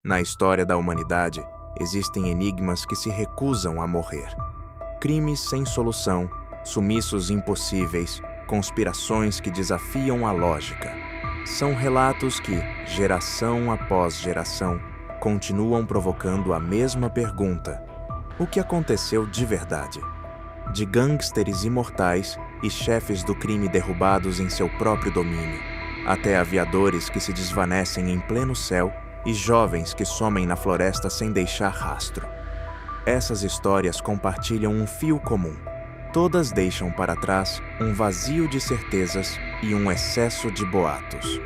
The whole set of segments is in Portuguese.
Na história da humanidade, existem enigmas que se recusam a morrer. Crimes sem solução, sumiços impossíveis, conspirações que desafiam a lógica. São relatos que, geração após geração, continuam provocando a mesma pergunta: o que aconteceu de verdade? De gangsters imortais e chefes do crime derrubados em seu próprio domínio, até aviadores que se desvanecem em pleno céu e jovens que somem na floresta sem deixar rastro. Essas histórias compartilham um fio comum. Todas deixam para trás um vazio de certezas e um excesso de boatos.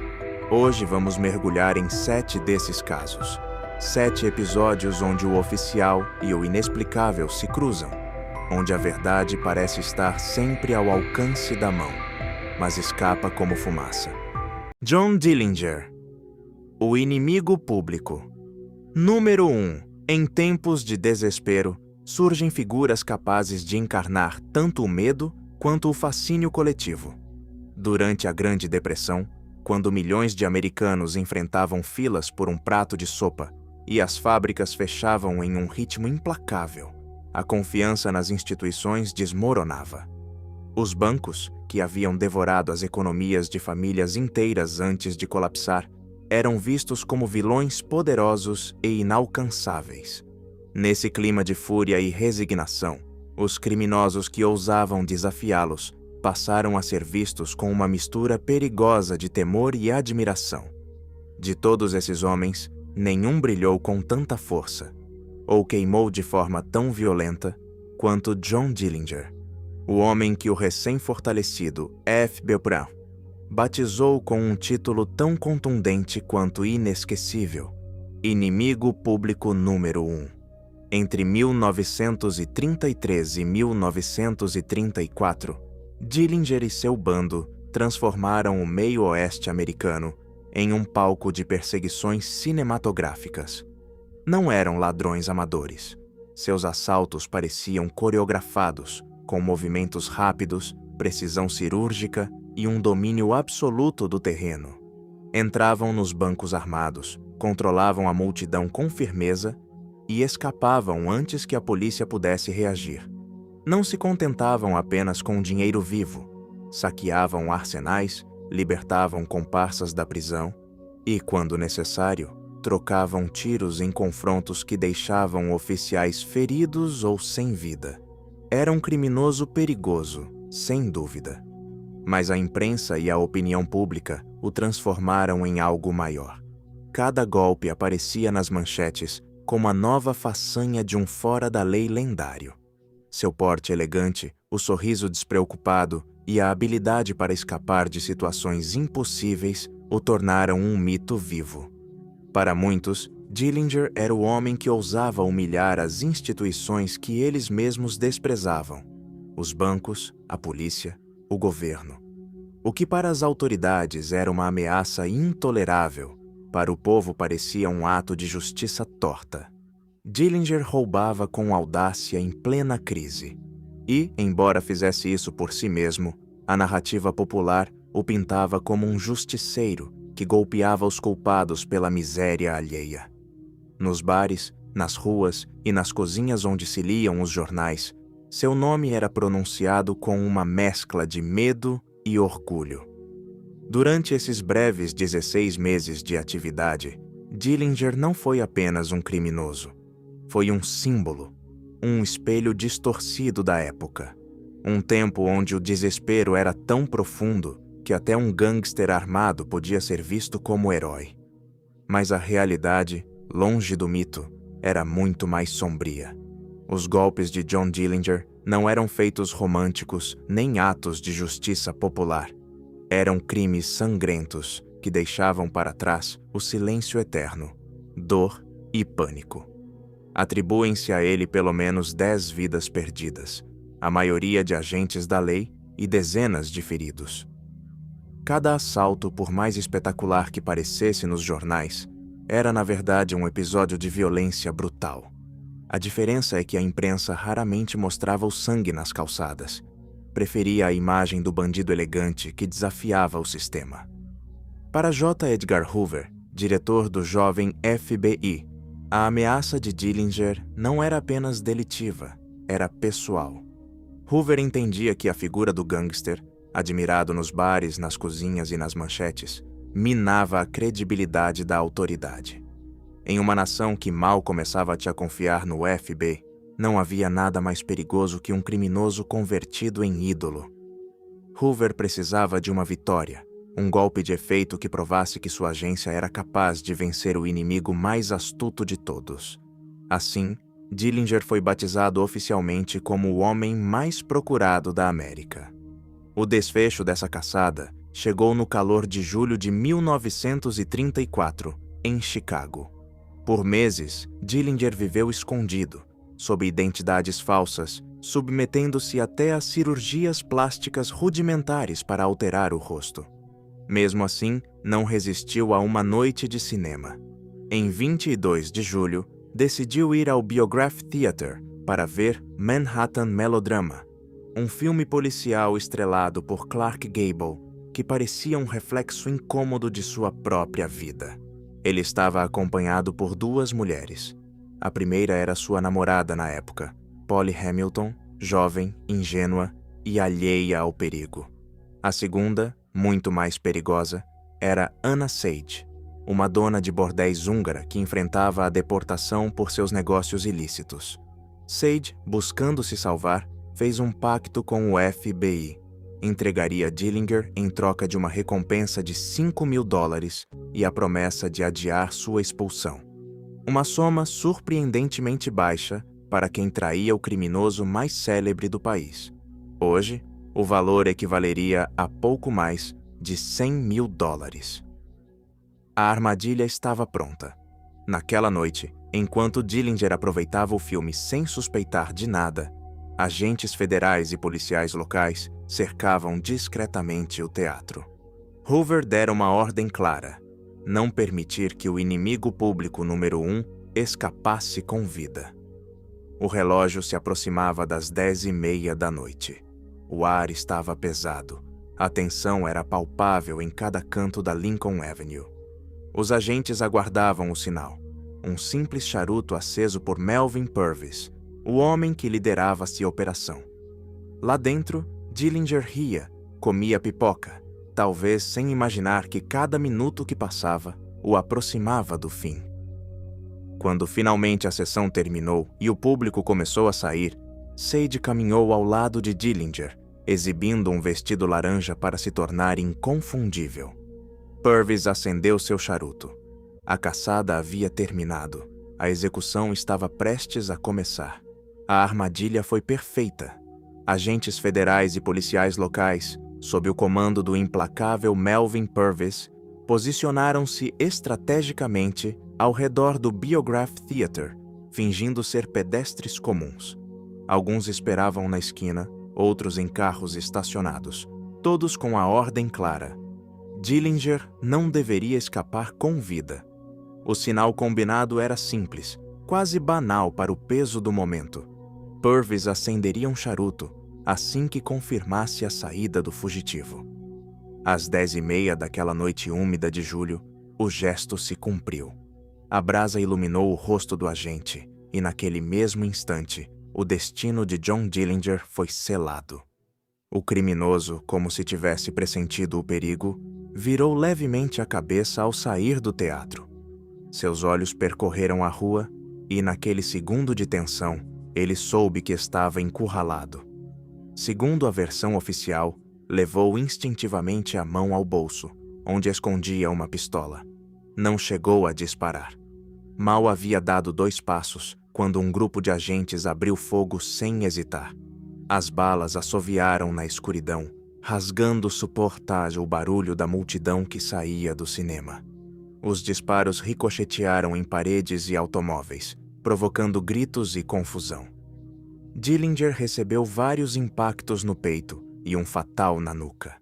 Hoje vamos mergulhar em 7 desses casos. 7 episódios onde o oficial e o inexplicável se cruzam, onde a verdade parece estar sempre ao alcance da mão, mas escapa como fumaça. John Dillinger, o inimigo público. Número 1. Em tempos de desespero, surgem figuras capazes de encarnar tanto o medo quanto o fascínio coletivo. Durante a Grande Depressão, quando milhões de americanos enfrentavam filas por um prato de sopa e as fábricas fechavam em um ritmo implacável, a confiança nas instituições desmoronava. Os bancos, que haviam devorado as economias de famílias inteiras antes de colapsar, eram vistos como vilões poderosos e inalcançáveis. Nesse clima de fúria e resignação, os criminosos que ousavam desafiá-los passaram a ser vistos com uma mistura perigosa de temor e admiração. De todos esses homens, nenhum brilhou com tanta força, ou queimou de forma tão violenta, quanto John Dillinger, o homem que o recém-fortalecido F.B. Brown batizou com um título tão contundente quanto inesquecível: Inimigo Público número 1. Entre 1933 e 1934, Dillinger e seu bando transformaram o meio-oeste americano em um palco de perseguições cinematográficas. Não eram ladrões amadores. Seus assaltos pareciam coreografados, com movimentos rápidos, precisão cirúrgica e um domínio absoluto do terreno. Entravam nos bancos armados, controlavam a multidão com firmeza e escapavam antes que a polícia pudesse reagir. Não se contentavam apenas com dinheiro vivo, saqueavam arsenais, libertavam comparsas da prisão e, quando necessário, trocavam tiros em confrontos que deixavam oficiais feridos ou sem vida. Era um criminoso perigoso, sem dúvida. Mas a imprensa e a opinião pública o transformaram em algo maior. Cada golpe aparecia nas manchetes como a nova façanha de um fora-da-lei lendário. Seu porte elegante, o sorriso despreocupado e a habilidade para escapar de situações impossíveis o tornaram um mito vivo. Para muitos, Dillinger era o homem que ousava humilhar as instituições que eles mesmos desprezavam: os bancos, a polícia, o governo. O que para as autoridades era uma ameaça intolerável, para o povo parecia um ato de justiça torta. Dillinger roubava com audácia em plena crise. E, embora fizesse isso por si mesmo, a narrativa popular o pintava como um justiceiro que golpeava os culpados pela miséria alheia. Nos bares, nas ruas e nas cozinhas onde se liam os jornais, seu nome era pronunciado com uma mescla de medo e orgulho. Durante esses breves 16 meses de atividade, Dillinger não foi apenas um criminoso. Foi um símbolo, um espelho distorcido da época. Um tempo onde o desespero era tão profundo que até um gangster armado podia ser visto como herói. Mas a realidade, longe do mito, era muito mais sombria. Os golpes de John Dillinger não eram feitos românticos nem atos de justiça popular. Eram crimes sangrentos que deixavam para trás o silêncio eterno, dor e pânico. Atribuem-se a ele pelo menos 10 vidas perdidas, a maioria de agentes da lei e dezenas de feridos. Cada assalto, por mais espetacular que parecesse nos jornais, era na verdade um episódio de violência brutal. A diferença é que a imprensa raramente mostrava o sangue nas calçadas. Preferia a imagem do bandido elegante que desafiava o sistema. Para J. Edgar Hoover, diretor do jovem FBI. A ameaça de Dillinger não era apenas delitiva, era pessoal. Hoover entendia que a figura do gangster, admirado nos bares, nas cozinhas e nas manchetes, minava a credibilidade da autoridade. Em uma nação que mal começava a te confiar no FBI, não havia nada mais perigoso que um criminoso convertido em ídolo. Hoover precisava de uma vitória, um golpe de efeito que provasse que sua agência era capaz de vencer o inimigo mais astuto de todos. Assim, Dillinger foi batizado oficialmente como o homem mais procurado da América. O desfecho dessa caçada chegou no calor de julho de 1934, em Chicago. Por meses, Dillinger viveu escondido, sob identidades falsas, submetendo-se até a cirurgias plásticas rudimentares para alterar o rosto. Mesmo assim, não resistiu a uma noite de cinema. Em 22 de julho, decidiu ir ao Biograph Theatre para ver Manhattan Melodrama, um filme policial estrelado por Clark Gable, que parecia um reflexo incômodo de sua própria vida. Ele estava acompanhado por duas mulheres. A primeira era sua namorada na época, Polly Hamilton, jovem, ingênua e alheia ao perigo. A segunda, muito mais perigosa, era Anna Sage, uma dona de bordéis húngara que enfrentava a deportação por seus negócios ilícitos. Sage, buscando se salvar, fez um pacto com o FBI. Entregaria Dillinger em troca de uma recompensa de $5.000 e a promessa de adiar sua expulsão. Uma soma surpreendentemente baixa para quem traía o criminoso mais célebre do país. Hoje, o valor equivaleria a pouco mais de $100.000. A armadilha estava pronta. Naquela noite, enquanto Dillinger aproveitava o filme sem suspeitar de nada, agentes federais e policiais locais cercavam discretamente o teatro. Hoover dera uma ordem clara: não permitir que o inimigo público número 1 escapasse com vida. O relógio se aproximava das 10h30 da noite. O ar estava pesado. A tensão era palpável em cada canto da Lincoln Avenue. Os agentes aguardavam o sinal. Um simples charuto aceso por Melvin Purvis, o homem que liderava a operação. Lá dentro, Dillinger ria, comia pipoca, talvez sem imaginar que cada minuto que passava o aproximava do fim. Quando finalmente a sessão terminou e o público começou a sair, Sage caminhou ao lado de Dillinger, exibindo um vestido laranja para se tornar inconfundível. Purvis acendeu seu charuto. A caçada havia terminado. A execução estava prestes a começar. A armadilha foi perfeita. Agentes federais e policiais locais, sob o comando do implacável Melvin Purvis, posicionaram-se estrategicamente ao redor do Biograph Theatre, fingindo ser pedestres comuns. Alguns esperavam na esquina, outros em carros estacionados, todos com a ordem clara: Dillinger não deveria escapar com vida. O sinal combinado era simples, quase banal para o peso do momento. Purvis acenderia um charuto assim que confirmasse a saída do fugitivo. Às 10h30 daquela noite úmida de julho, o gesto se cumpriu. A brasa iluminou o rosto do agente, e naquele mesmo instante, o destino de John Dillinger foi selado. O criminoso, como se tivesse pressentido o perigo, virou levemente a cabeça ao sair do teatro. Seus olhos percorreram a rua e, naquele segundo de tensão, ele soube que estava encurralado. Segundo a versão oficial, levou instintivamente a mão ao bolso, onde escondia uma pistola. Não chegou a disparar. Mal havia dado 2 passos, quando um grupo de agentes abriu fogo sem hesitar. As balas assoviaram na escuridão, rasgando suportável o barulho da multidão que saía do cinema. Os disparos ricochetearam em paredes e automóveis, provocando gritos e confusão. Dillinger recebeu vários impactos no peito e um fatal na nuca.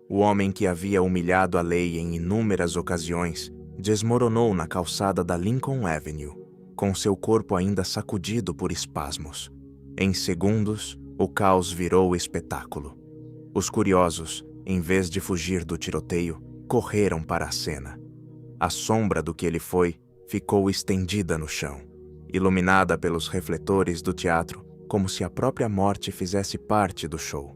O homem que havia humilhado a lei em inúmeras ocasiões desmoronou na calçada da Lincoln Avenue, com seu corpo ainda sacudido por espasmos. Em segundos, o caos virou espetáculo. Os curiosos, em vez de fugir do tiroteio, correram para a cena. A sombra do que ele foi ficou estendida no chão, iluminada pelos refletores do teatro, como se a própria morte fizesse parte do show.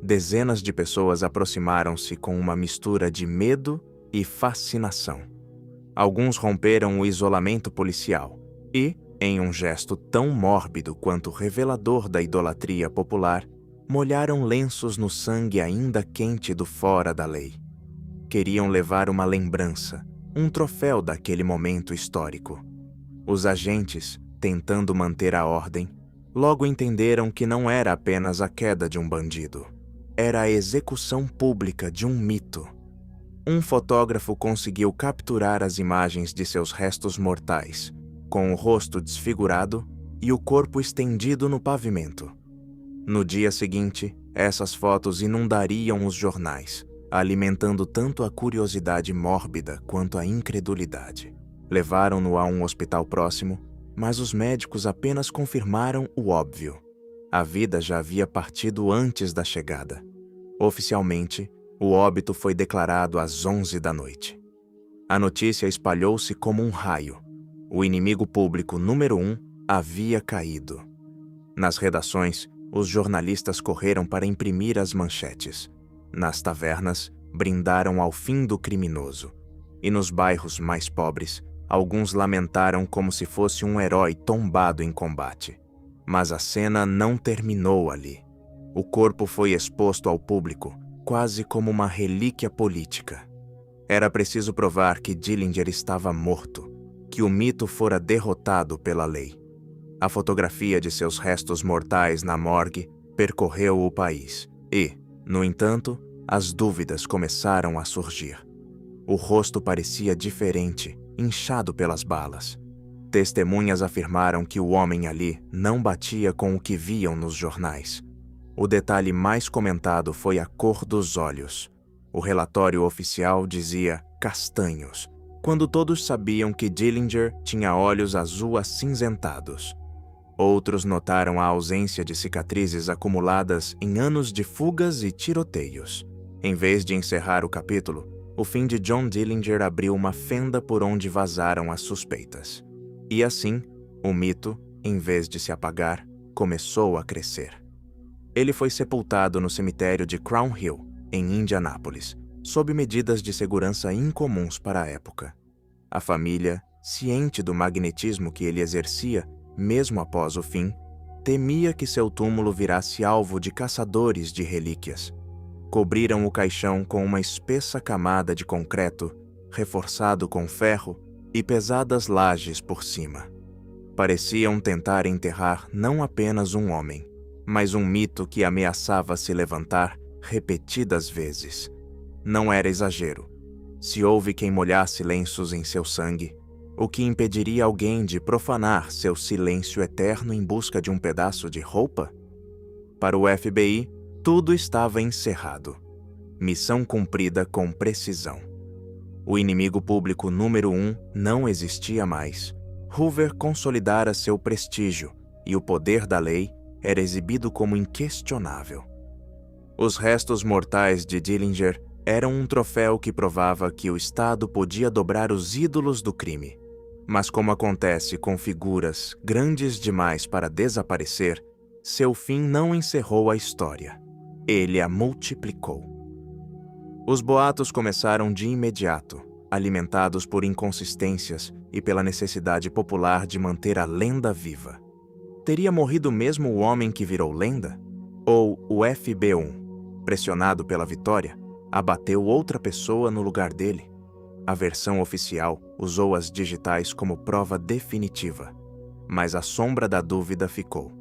Dezenas de pessoas aproximaram-se com uma mistura de medo e fascinação. Alguns romperam o isolamento policial e, em um gesto tão mórbido quanto revelador da idolatria popular, molharam lenços no sangue ainda quente do fora da lei. Queriam levar uma lembrança, um troféu daquele momento histórico. Os agentes, tentando manter a ordem, logo entenderam que não era apenas a queda de um bandido. Era a execução pública de um mito. Um fotógrafo conseguiu capturar as imagens de seus restos mortais, com o rosto desfigurado e o corpo estendido no pavimento. No dia seguinte, essas fotos inundariam os jornais, alimentando tanto a curiosidade mórbida quanto a incredulidade. Levaram-no a um hospital próximo, mas os médicos apenas confirmaram o óbvio. A vida já havia partido antes da chegada. Oficialmente, o óbito foi declarado às 11 da noite. A notícia espalhou-se como um raio. O inimigo público número 1 havia caído. Nas redações, os jornalistas correram para imprimir as manchetes. Nas tavernas, brindaram ao fim do criminoso. E nos bairros mais pobres, alguns lamentaram como se fosse um herói tombado em combate. Mas a cena não terminou ali. O corpo foi exposto ao público, quase como uma relíquia política. Era preciso provar que Dillinger estava morto, que o mito fora derrotado pela lei. A fotografia de seus restos mortais na morgue percorreu o país e, no entanto, as dúvidas começaram a surgir. O rosto parecia diferente, inchado pelas balas. Testemunhas afirmaram que o homem ali não batia com o que viam nos jornais. O detalhe mais comentado foi a cor dos olhos. O relatório oficial dizia castanhos, quando todos sabiam que Dillinger tinha olhos azul acinzentados. Outros notaram a ausência de cicatrizes acumuladas em anos de fugas e tiroteios. Em vez de encerrar o capítulo, o fim de John Dillinger abriu uma fenda por onde vazaram as suspeitas. E assim, o mito, em vez de se apagar, começou a crescer. Ele foi sepultado no cemitério de Crown Hill, em Indianápolis, sob medidas de segurança incomuns para a época. A família, ciente do magnetismo que ele exercia, mesmo após o fim, temia que seu túmulo virasse alvo de caçadores de relíquias. Cobriram o caixão com uma espessa camada de concreto, reforçado com ferro e pesadas lajes por cima. Pareciam tentar enterrar não apenas um homem, mas um mito que ameaçava se levantar repetidas vezes. Não era exagero. Se houve quem molhasse lenços em seu sangue, o que impediria alguém de profanar seu silêncio eterno em busca de um pedaço de roupa? Para o FBI, tudo estava encerrado. Missão cumprida com precisão. O inimigo público número 1 não existia mais. Hoover consolidara seu prestígio e o poder da lei era exibido como inquestionável. Os restos mortais de Dillinger eram um troféu que provava que o Estado podia dobrar os ídolos do crime. Mas como acontece com figuras grandes demais para desaparecer, seu fim não encerrou a história. Ele a multiplicou. Os boatos começaram de imediato, alimentados por inconsistências e pela necessidade popular de manter a lenda viva. Teria morrido mesmo o homem que virou lenda? Ou o FB1, pressionado pela vitória, abateu outra pessoa no lugar dele? A versão oficial usou as digitais como prova definitiva, mas a sombra da dúvida ficou.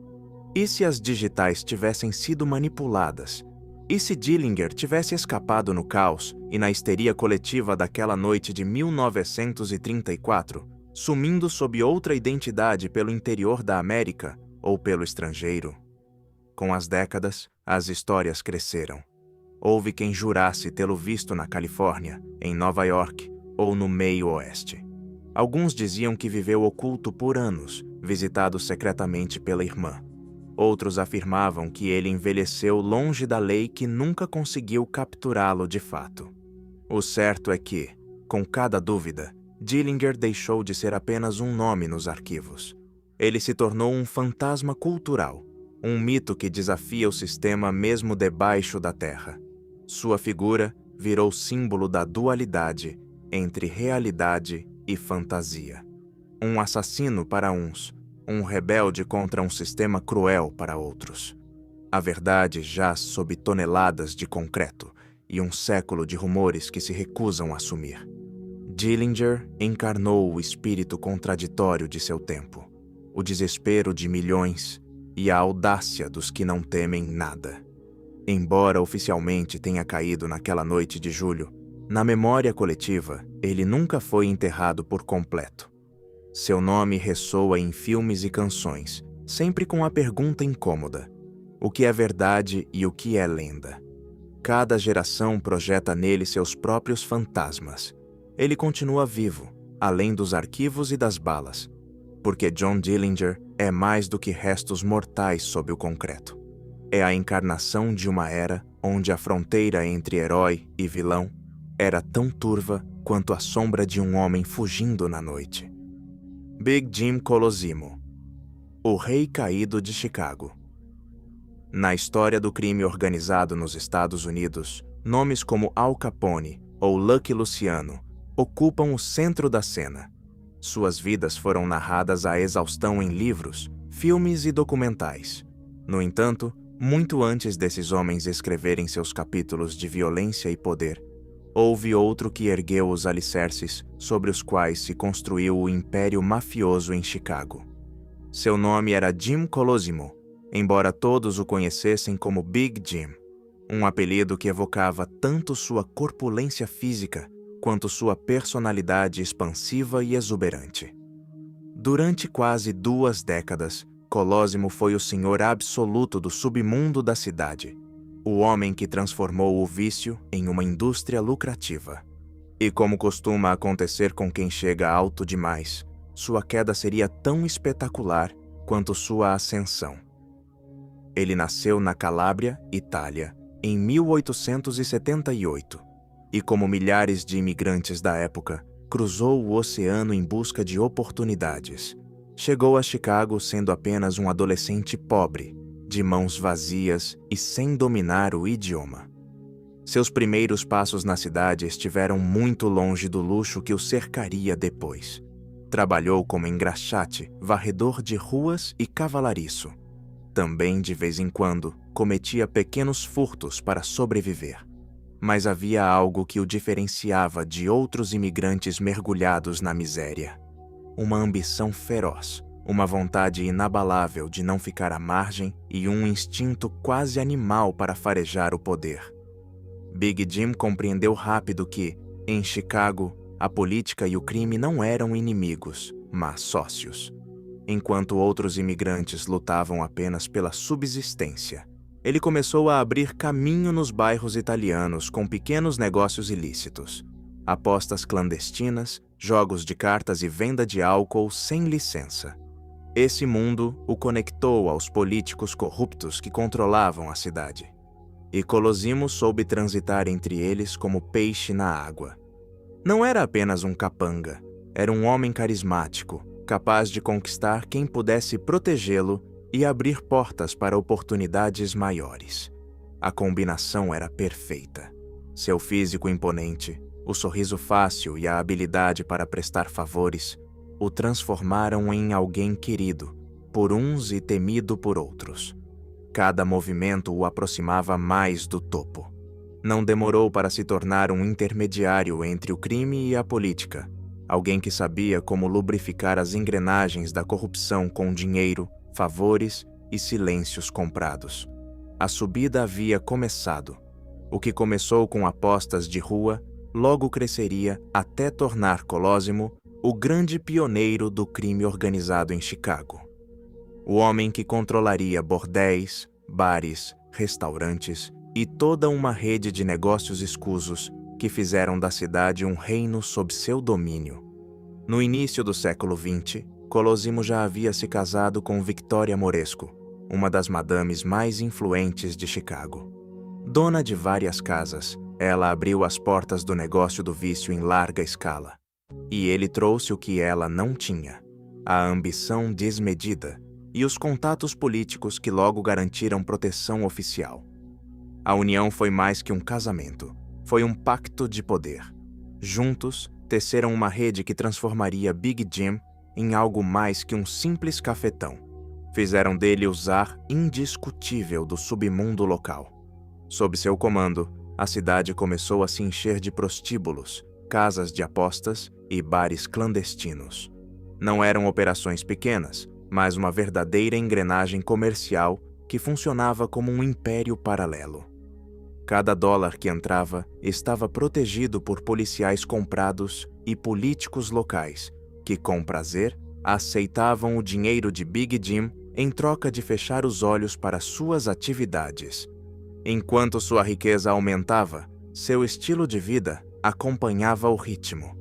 E se as digitais tivessem sido manipuladas? E se Dillinger tivesse escapado no caos e na histeria coletiva daquela noite de 1934, sumindo sob outra identidade pelo interior da América ou pelo estrangeiro? Com as décadas, as histórias cresceram. Houve quem jurasse tê-lo visto na Califórnia, em Nova York ou no meio oeste. Alguns diziam que viveu oculto por anos, visitado secretamente pela irmã. Outros afirmavam que ele envelheceu longe da lei que nunca conseguiu capturá-lo de fato. O certo é que, Com cada dúvida, Dillinger deixou de ser apenas um nome nos arquivos. Ele se tornou um fantasma cultural, um mito que desafia o sistema mesmo debaixo da terra. Sua figura virou símbolo da dualidade entre realidade e fantasia. Um assassino para uns, um rebelde contra um sistema cruel para outros. A verdade jaz sob toneladas de concreto e um século de rumores que se recusam a assumir. Dillinger encarnou o espírito contraditório de seu tempo, o desespero de milhões e a audácia dos que não temem nada. Embora oficialmente tenha caído naquela noite de julho, na memória coletiva, ele nunca foi enterrado por completo. Seu nome ressoa em filmes e canções, sempre com a pergunta incômoda: o que é verdade e o que é lenda? Cada geração projeta nele seus próprios fantasmas. Ele continua vivo, além dos arquivos e das balas, porque John Dillinger é mais do que restos mortais sob o concreto. É a encarnação de uma era onde a fronteira entre herói e vilão era tão turva quanto a sombra de um homem fugindo na noite. Big Jim Colosimo, o Rei Caído de Chicago. Na história do crime organizado nos Estados Unidos, nomes como Al Capone ou Lucky Luciano ocupam o centro da cena. Suas vidas foram narradas à exaustão em livros, filmes e documentais. No entanto, muito antes desses homens escreverem seus capítulos de violência e poder, houve outro que ergueu os alicerces sobre os quais se construiu o império mafioso em Chicago. Seu nome era Jim Colosimo, embora todos o conhecessem como Big Jim, um apelido que evocava tanto sua corpulência física quanto sua personalidade expansiva e exuberante. Durante quase 2 décadas, Colosimo foi o senhor absoluto do submundo da cidade, o homem que transformou o vício em uma indústria lucrativa. E como costuma acontecer com quem chega alto demais, sua queda seria tão espetacular quanto sua ascensão. Ele nasceu na Calábria, Itália, em 1878, e como milhares de imigrantes da época, cruzou o oceano em busca de oportunidades. Chegou a Chicago sendo apenas um adolescente pobre, de mãos vazias e sem dominar o idioma. Seus primeiros passos na cidade estiveram muito longe do luxo que o cercaria depois. Trabalhou como engraxate, varredor de ruas e cavalariço. Também, de vez em quando, cometia pequenos furtos para sobreviver. Mas havia algo que o diferenciava de outros imigrantes mergulhados na miséria. Uma ambição feroz, uma vontade inabalável de não ficar à margem e um instinto quase animal para farejar o poder. Big Jim compreendeu rápido que, em Chicago, a política e o crime não eram inimigos, mas sócios. Enquanto outros imigrantes lutavam apenas pela subsistência, ele começou a abrir caminho nos bairros italianos com pequenos negócios ilícitos, apostas clandestinas, jogos de cartas e venda de álcool sem licença. Esse mundo o conectou aos políticos corruptos que controlavam a cidade. E Colosimo soube transitar entre eles como peixe na água. Não era apenas um capanga, era um homem carismático, capaz de conquistar quem pudesse protegê-lo e abrir portas para oportunidades maiores. A combinação era perfeita. Seu físico imponente, o sorriso fácil e a habilidade para prestar favores o transformaram em alguém querido por uns e temido por outros. Cada movimento o aproximava mais do topo. Não demorou para se tornar um intermediário entre o crime e a política, alguém que sabia como lubrificar as engrenagens da corrupção com dinheiro, favores e silêncios comprados. A subida havia começado. O que começou com apostas de rua, logo cresceria até tornar Colosimo o grande pioneiro do crime organizado em Chicago. O homem que controlaria bordéis, bares, restaurantes e toda uma rede de negócios escusos que fizeram da cidade um reino sob seu domínio. No início do século XX, Colosimo já havia se casado com Victoria Moresco, uma das madames mais influentes de Chicago. Dona de várias casas, Ela abriu as portas do negócio do vício em larga escala. E ele trouxe o que ela não tinha: a ambição desmedida e os contatos políticos que logo garantiram proteção oficial. A união foi mais que um casamento, foi um pacto de poder. Juntos, teceram uma rede que transformaria Big Jim em algo mais que um simples cafetão. Fizeram dele o czar indiscutível do submundo local. Sob seu comando, a cidade começou a se encher de prostíbulos, casas de apostas e bares clandestinos. Não eram operações pequenas, mas uma verdadeira engrenagem comercial que funcionava como um império paralelo. Cada dólar que entrava estava protegido por policiais comprados e políticos locais, que, com prazer, aceitavam o dinheiro de Big Jim em troca de fechar os olhos para suas atividades. Enquanto sua riqueza aumentava, seu estilo de vida acompanhava o ritmo.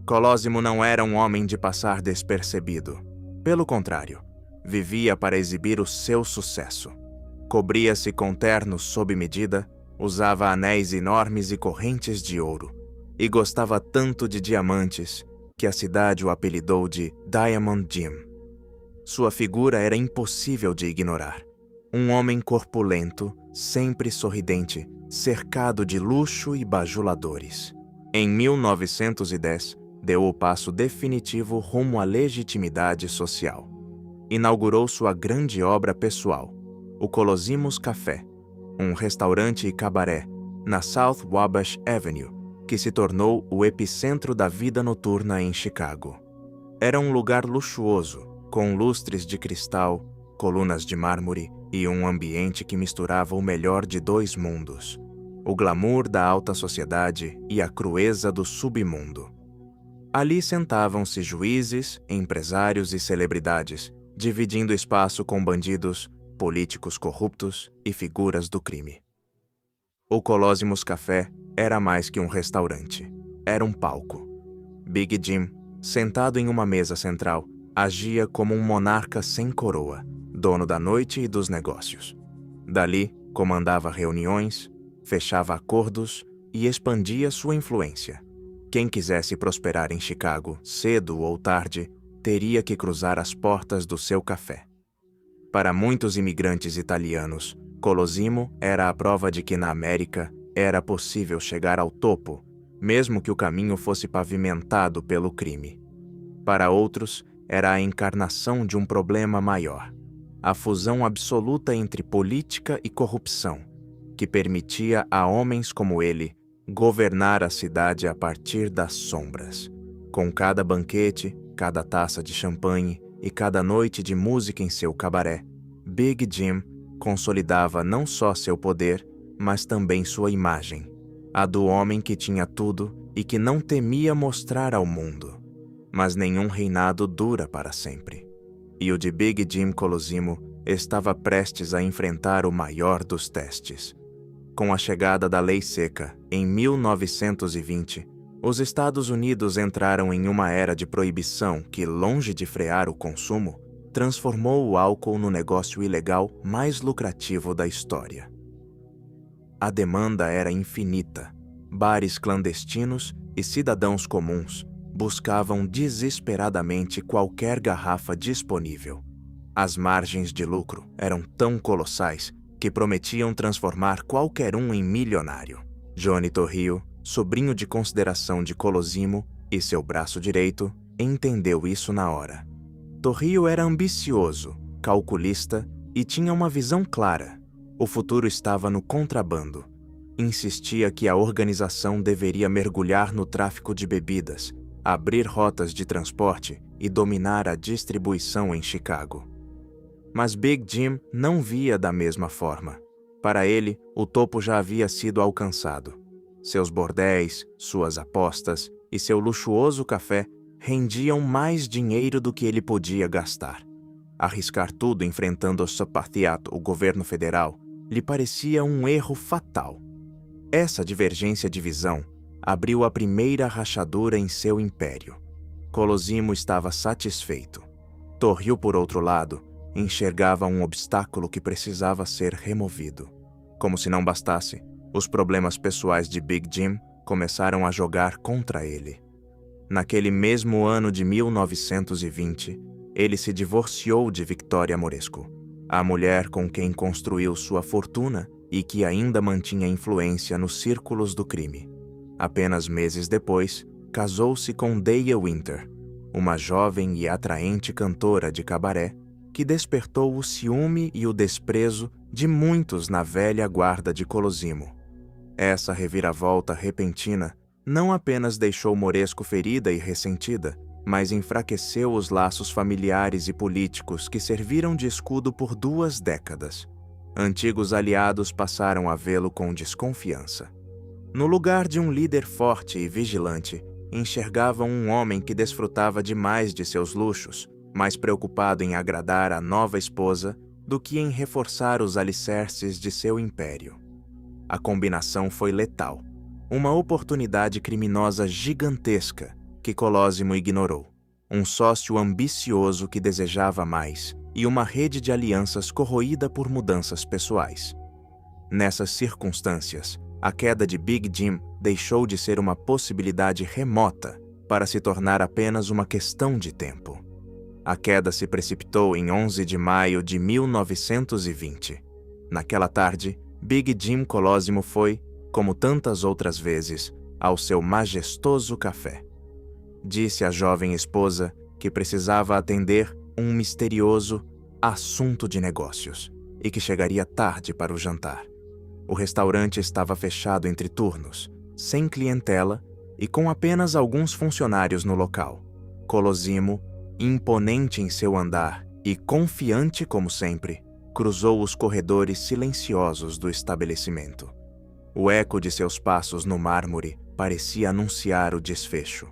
Colosimo não era um homem de passar despercebido. Pelo contrário, vivia para exibir o seu sucesso. Cobria-se com ternos sob medida, usava anéis enormes e correntes de ouro, e gostava tanto de diamantes que a cidade o apelidou de Diamond Jim. Sua figura era impossível de ignorar. Um homem corpulento, sempre sorridente, cercado de luxo e bajuladores. Em 1910, deu o passo definitivo rumo à legitimidade social. Inaugurou sua grande obra pessoal, o Colosimus Café, um restaurante e cabaré na South Wabash Avenue, que se tornou o epicentro da vida noturna em Chicago. Era um lugar luxuoso, com lustres de cristal, colunas de mármore e um ambiente que misturava o melhor de dois mundos: o glamour da alta sociedade e a crueza do submundo. Ali sentavam-se juízes, empresários e celebridades, dividindo espaço com bandidos, políticos corruptos e figuras do crime. O Colosimus Café era mais que um restaurante. Era um palco. Big Jim, sentado em uma mesa central, agia como um monarca sem coroa, dono da noite e dos negócios. Dali, comandava reuniões, fechava acordos e expandia sua influência. Quem quisesse prosperar em Chicago, cedo ou tarde, teria que cruzar as portas do seu café. Para muitos imigrantes italianos, Colosimo era a prova de que na América era possível chegar ao topo, mesmo que o caminho fosse pavimentado pelo crime. Para outros, era a encarnação de um problema maior: a fusão absoluta entre política e corrupção, que permitia a homens como ele governar a cidade a partir das sombras. Com cada banquete, cada taça de champanhe e cada noite de música em seu cabaré, Big Jim consolidava não só seu poder, mas também sua imagem, a do homem que tinha tudo e que não temia mostrar ao mundo. Mas nenhum reinado dura para sempre. E o de Big Jim Colosimo estava prestes a enfrentar o maior dos testes. Com a chegada da Lei Seca, em 1920, os Estados Unidos entraram em uma era de proibição que, longe de frear o consumo, transformou o álcool no negócio ilegal mais lucrativo da história. A demanda era infinita. Bares clandestinos e cidadãos comuns buscavam desesperadamente qualquer garrafa disponível. As margens de lucro eram tão colossais que prometiam transformar qualquer um em milionário. Johnny Torrio, sobrinho de consideração de Colosimo e seu braço direito, entendeu isso na hora. Torrio era ambicioso, calculista e tinha uma visão clara. O futuro estava no contrabando. Insistia que a organização deveria mergulhar no tráfico de bebidas, abrir rotas de transporte e dominar a distribuição em Chicago. Mas Big Jim não via da mesma forma. Para ele, o topo já havia sido alcançado. Seus bordéis, suas apostas e seu luxuoso café rendiam mais dinheiro do que ele podia gastar. Arriscar tudo enfrentando o Sapartiat, o governo federal, lhe parecia um erro fatal. Essa divergência de visão abriu a primeira rachadura em seu império. Colosimo estava satisfeito. Torrio, por outro lado, enxergava um obstáculo que precisava ser removido. Como se não bastasse, Os problemas pessoais de Big Jim começaram a jogar contra ele. Naquele mesmo ano de 1920, ele se divorciou de Victoria Moresco, a mulher com quem construiu sua fortuna e que ainda mantinha influência nos círculos do crime. Apenas meses depois, casou-se com Daya Winter, uma jovem e atraente cantora de cabaré que despertou o ciúme e o desprezo de muitos na velha guarda de Colosimo. Essa reviravolta repentina não apenas deixou Moresco ferida e ressentida, mas enfraqueceu os laços familiares e políticos que serviram de escudo por 2 décadas. Antigos aliados passaram a vê-lo com desconfiança. No lugar de um líder forte e vigilante, enxergavam um homem que desfrutava demais de seus luxos, mais preocupado em agradar a nova esposa do que em reforçar os alicerces de seu império. A combinação foi letal, uma oportunidade criminosa gigantesca que Colosimo ignorou, um sócio ambicioso que desejava mais e uma rede de alianças corroída por mudanças pessoais. Nessas circunstâncias, a queda de Big Jim deixou de ser uma possibilidade remota para se tornar apenas uma questão de tempo. A queda se precipitou em 11 de maio de 1920. Naquela tarde, Big Jim Colosimo foi, como tantas outras vezes, ao seu majestoso café. Disse à jovem esposa que precisava atender um misterioso assunto de negócios e que chegaria tarde para o jantar. O restaurante estava fechado entre turnos, sem clientela e com apenas alguns funcionários no local. Colosimo, imponente em seu andar e confiante como sempre, cruzou os corredores silenciosos do estabelecimento. O eco de seus passos no mármore parecia anunciar o desfecho.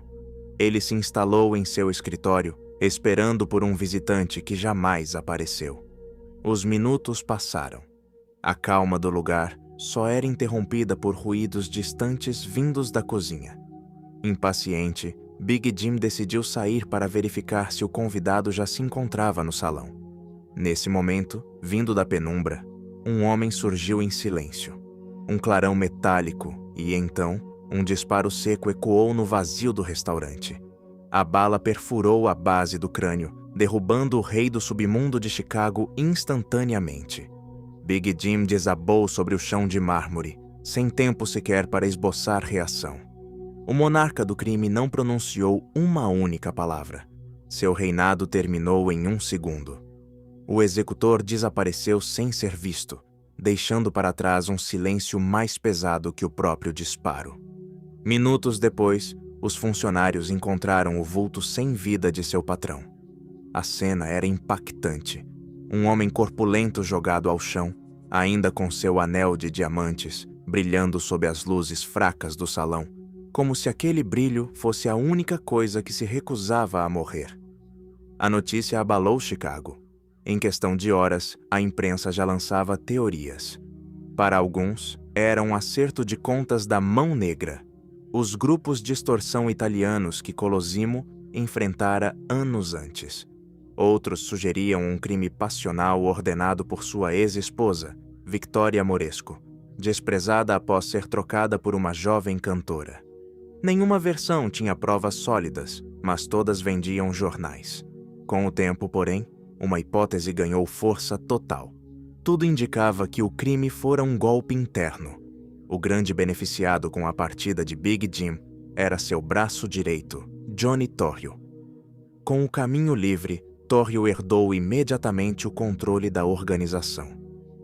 Ele se instalou em seu escritório, esperando por um visitante que jamais apareceu. Os minutos passaram. A calma do lugar só era interrompida por ruídos distantes vindos da cozinha. Impaciente, Big Jim decidiu sair para verificar se o convidado já se encontrava no salão. Nesse momento, vindo da penumbra, um homem surgiu em silêncio. Um clarão metálico e, então, um disparo seco ecoou no vazio do restaurante. A bala perfurou a base do crânio, derrubando o rei do submundo de Chicago instantaneamente. Big Jim desabou sobre o chão de mármore, sem tempo sequer para esboçar reação. O monarca do crime não pronunciou uma única palavra. Seu reinado terminou em 1 segundo. O executor desapareceu sem ser visto, deixando para trás um silêncio mais pesado que o próprio disparo. Minutos depois, os funcionários encontraram o vulto sem vida de seu patrão. A cena era impactante. Um homem corpulento jogado ao chão, ainda com seu anel de diamantes, brilhando sob as luzes fracas do salão, como se aquele brilho fosse a única coisa que se recusava a morrer. A notícia abalou Chicago. Em questão de horas, a imprensa já lançava teorias. Para alguns, era um acerto de contas da Mão Negra, os grupos de extorsão italianos que Colosimo enfrentara anos antes. Outros sugeriam um crime passional ordenado por sua ex-esposa, Victoria Moresco, desprezada após ser trocada por uma jovem cantora. Nenhuma versão tinha provas sólidas, mas todas vendiam jornais. Com o tempo, porém, uma hipótese ganhou força total. Tudo indicava que o crime fora um golpe interno. O grande beneficiado com a partida de Big Jim era seu braço direito, Johnny Torrio. Com o caminho livre, Torrio herdou imediatamente o controle da organização.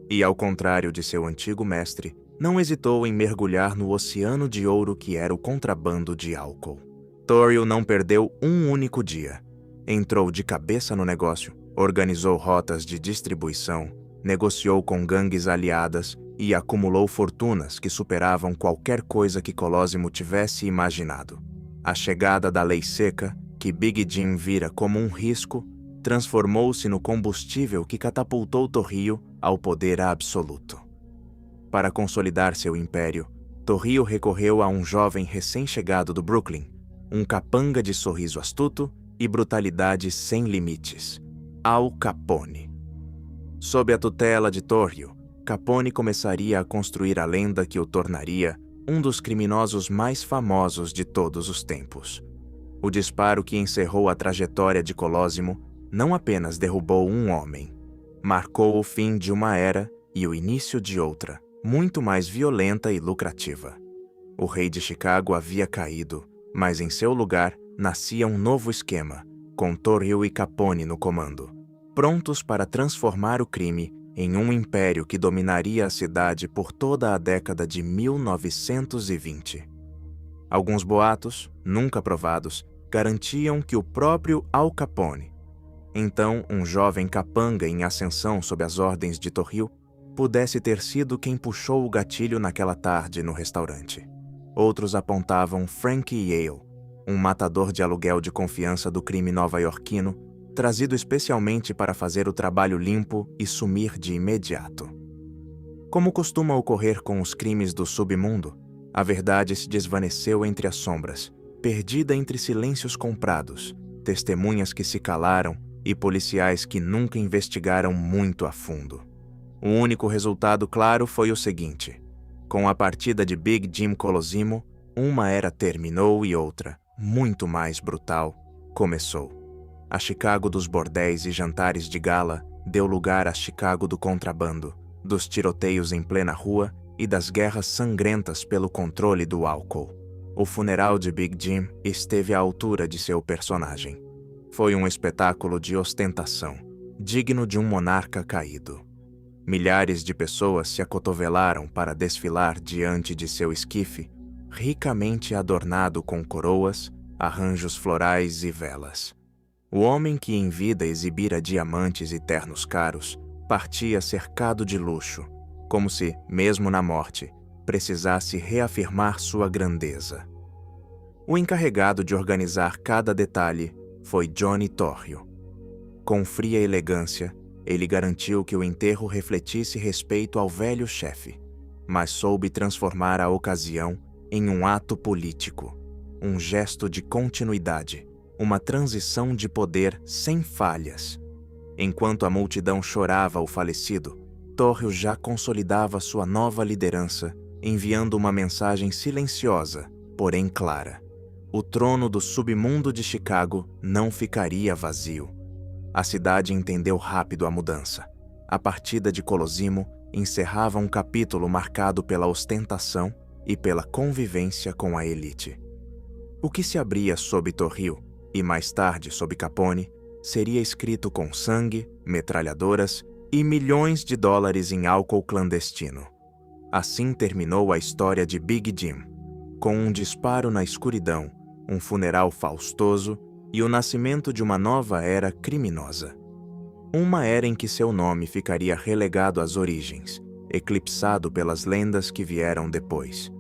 E, ao contrário de seu antigo mestre, não hesitou em mergulhar no oceano de ouro que era o contrabando de álcool. Torrio não perdeu um único dia. Entrou de cabeça no negócio, organizou rotas de distribuição, negociou com gangues aliadas e acumulou fortunas que superavam qualquer coisa que Colosimo tivesse imaginado. A chegada da lei seca, que Big Jim vira como um risco, transformou-se no combustível que catapultou Torrio ao poder absoluto. Para consolidar seu império, Torrio recorreu a um jovem recém-chegado do Brooklyn, um capanga de sorriso astuto e brutalidade sem limites, Al Capone. Sob a tutela de Torrio, Capone começaria a construir a lenda que o tornaria um dos criminosos mais famosos de todos os tempos. O disparo que encerrou a trajetória de Colosimo não apenas derrubou um homem, marcou o fim de uma era e o início de outra, muito mais violenta e lucrativa. O rei de Chicago havia caído, mas em seu lugar nascia um novo esquema, com Torrio e Capone no comando, prontos para transformar o crime em um império que dominaria a cidade por toda a década de 1920. Alguns boatos, nunca provados, garantiam que o próprio Al Capone, então um jovem capanga em ascensão sob as ordens de Torrio, pudesse ter sido quem puxou o gatilho naquela tarde no restaurante. Outros apontavam Frank Yale, um matador de aluguel de confiança do crime nova-iorquino, trazido especialmente para fazer o trabalho limpo e sumir de imediato. Como costuma ocorrer com os crimes do submundo, a verdade se desvaneceu entre as sombras, perdida entre silêncios comprados, testemunhas que se calaram e policiais que nunca investigaram muito a fundo. O único resultado claro foi o seguinte: com a partida de Big Jim Colosimo, uma era terminou e outra, muito mais brutal, começou. A Chicago dos bordéis e jantares de gala deu lugar à Chicago do contrabando, dos tiroteios em plena rua e das guerras sangrentas pelo controle do álcool. O funeral de Big Jim esteve à altura de seu personagem. Foi um espetáculo de ostentação, digno de um monarca caído. Milhares de pessoas se acotovelaram para desfilar diante de seu esquife, ricamente adornado com coroas, arranjos florais e velas. O homem que em vida exibira diamantes e ternos caros, partia cercado de luxo, como se, mesmo na morte, precisasse reafirmar sua grandeza. O encarregado de organizar cada detalhe foi Johnny Torrio. Com fria elegância, ele garantiu que o enterro refletisse respeito ao velho chefe, mas soube transformar a ocasião em um ato político, um gesto de continuidade, uma transição de poder sem falhas. Enquanto a multidão chorava o falecido, Torrio já consolidava sua nova liderança, enviando uma mensagem silenciosa, porém clara. O trono do submundo de Chicago não ficaria vazio. A cidade entendeu rápido a mudança. A partida de Colosimo encerrava um capítulo marcado pela ostentação e pela convivência com a elite. O que se abria sob Torrio, e mais tarde sob Capone, seria escrito com sangue, metralhadoras e milhões de dólares em álcool clandestino. Assim terminou a história de Big Jim, com um disparo na escuridão, um funeral faustoso e o nascimento de uma nova era criminosa. Uma era em que seu nome ficaria relegado às origens, eclipsado pelas lendas que vieram depois.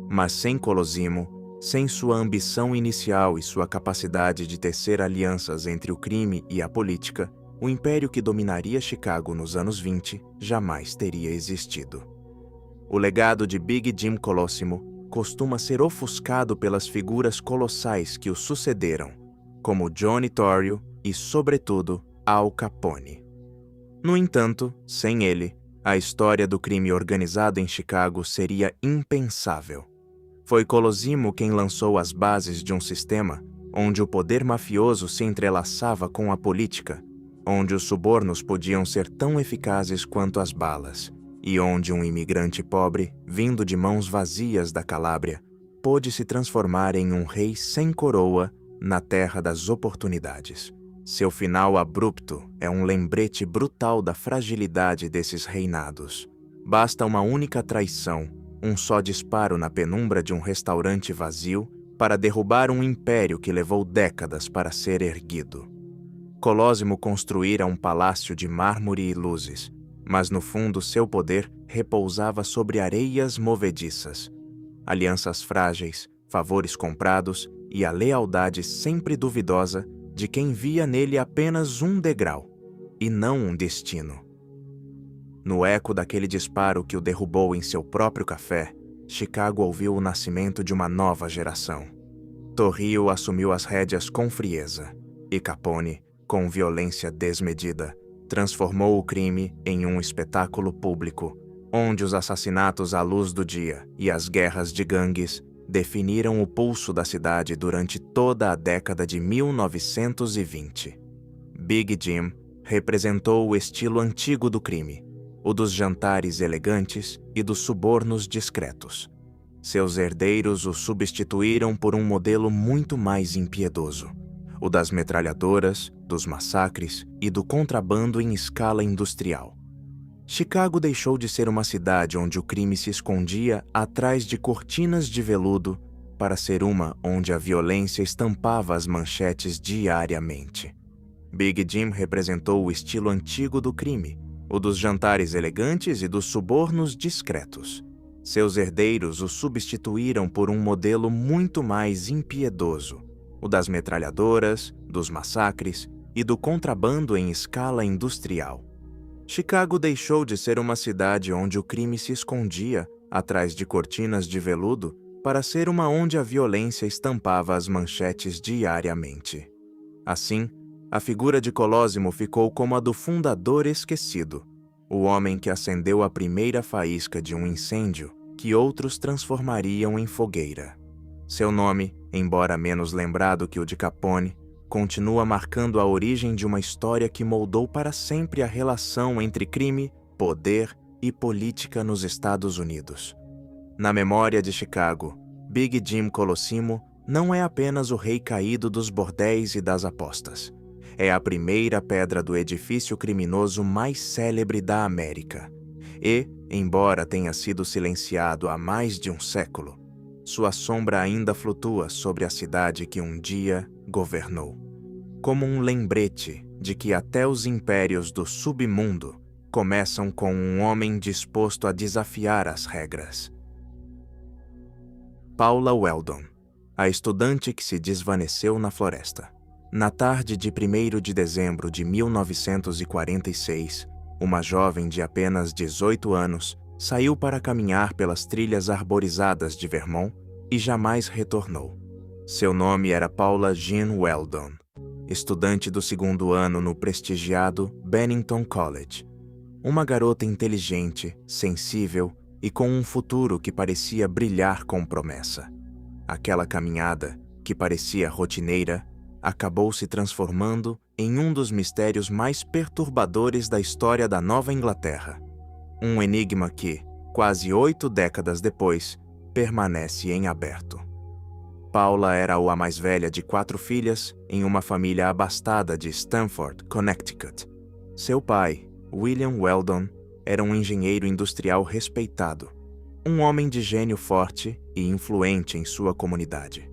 Mas sem Colosimo, sem sua ambição inicial e sua capacidade de tecer alianças entre o crime e a política, o império que dominaria Chicago nos anos 20 jamais teria existido. O legado de Big Jim Colosimo costuma ser ofuscado pelas figuras colossais que o sucederam, como Johnny Torrio e, sobretudo, Al Capone. No entanto, sem ele, a história do crime organizado em Chicago seria impensável. Foi Colosimo quem lançou as bases de um sistema onde o poder mafioso se entrelaçava com a política, onde os subornos podiam ser tão eficazes quanto as balas, e onde um imigrante pobre, vindo de mãos vazias da Calábria, pôde se transformar em um rei sem coroa na terra das oportunidades. Seu final abrupto é um lembrete brutal da fragilidade desses reinados. Basta uma única traição, um só disparo na penumbra de um restaurante vazio para derrubar um império que levou décadas para ser erguido. Colosimo construíra um palácio de mármore e luzes, mas no fundo seu poder repousava sobre areias movediças. Alianças frágeis, favores comprados e a lealdade sempre duvidosa de quem via nele apenas um degrau, e não um destino. No eco daquele disparo que o derrubou em seu próprio café, Chicago ouviu o nascimento de uma nova geração. Torrio assumiu as rédeas com frieza, e Capone, com violência desmedida, transformou o crime em um espetáculo público, onde os assassinatos à luz do dia e as guerras de gangues definiram o pulso da cidade durante toda a década de 1920. Big Jim representou o estilo antigo do crime, o dos jantares elegantes e dos subornos discretos. Seus herdeiros o substituíram por um modelo muito mais impiedoso, o das metralhadoras, dos massacres e do contrabando em escala industrial. Chicago deixou de ser uma cidade onde o crime se escondia atrás de cortinas de veludo para ser uma onde a violência estampava as manchetes diariamente. Big Jim representou o estilo antigo do crime, o dos jantares elegantes e dos subornos discretos. Seus herdeiros o substituíram por um modelo muito mais impiedoso, o das metralhadoras, dos massacres e do contrabando em escala industrial. Chicago deixou de ser uma cidade onde o crime se escondia atrás de cortinas de veludo para ser uma onde a violência estampava as manchetes diariamente. Assim, a figura de Colosimo ficou como a do fundador esquecido, o homem que acendeu a primeira faísca de um incêndio que outros transformariam em fogueira. Seu nome, embora menos lembrado que o de Capone, continua marcando a origem de uma história que moldou para sempre a relação entre crime, poder e política nos Estados Unidos. Na memória de Chicago, Big Jim Colosimo não é apenas o rei caído dos bordéis e das apostas. É a primeira pedra do edifício criminoso mais célebre da América. E, embora tenha sido silenciado há mais de um século, sua sombra ainda flutua sobre a cidade que um dia governou, como um lembrete de que até os impérios do submundo começam com um homem disposto a desafiar as regras. Paula Weldon, a estudante que se desvaneceu na floresta. Na tarde de 1º de dezembro de 1946, uma jovem de apenas 18 anos saiu para caminhar pelas trilhas arborizadas de Vermont e jamais retornou. Seu nome era Paula Jean Weldon, estudante do 2º ano no prestigiado Bennington College. Uma garota inteligente, sensível e com um futuro que parecia brilhar com promessa. Aquela caminhada, que parecia rotineira, acabou se transformando em um dos mistérios mais perturbadores da história da Nova Inglaterra. Um enigma que, quase 8 décadas depois, permanece em aberto. Paula era a mais velha de 4 filhas em uma família abastada de Stamford, Connecticut. Seu pai, William Weldon, era um engenheiro industrial respeitado, um homem de gênio forte e influente em sua comunidade.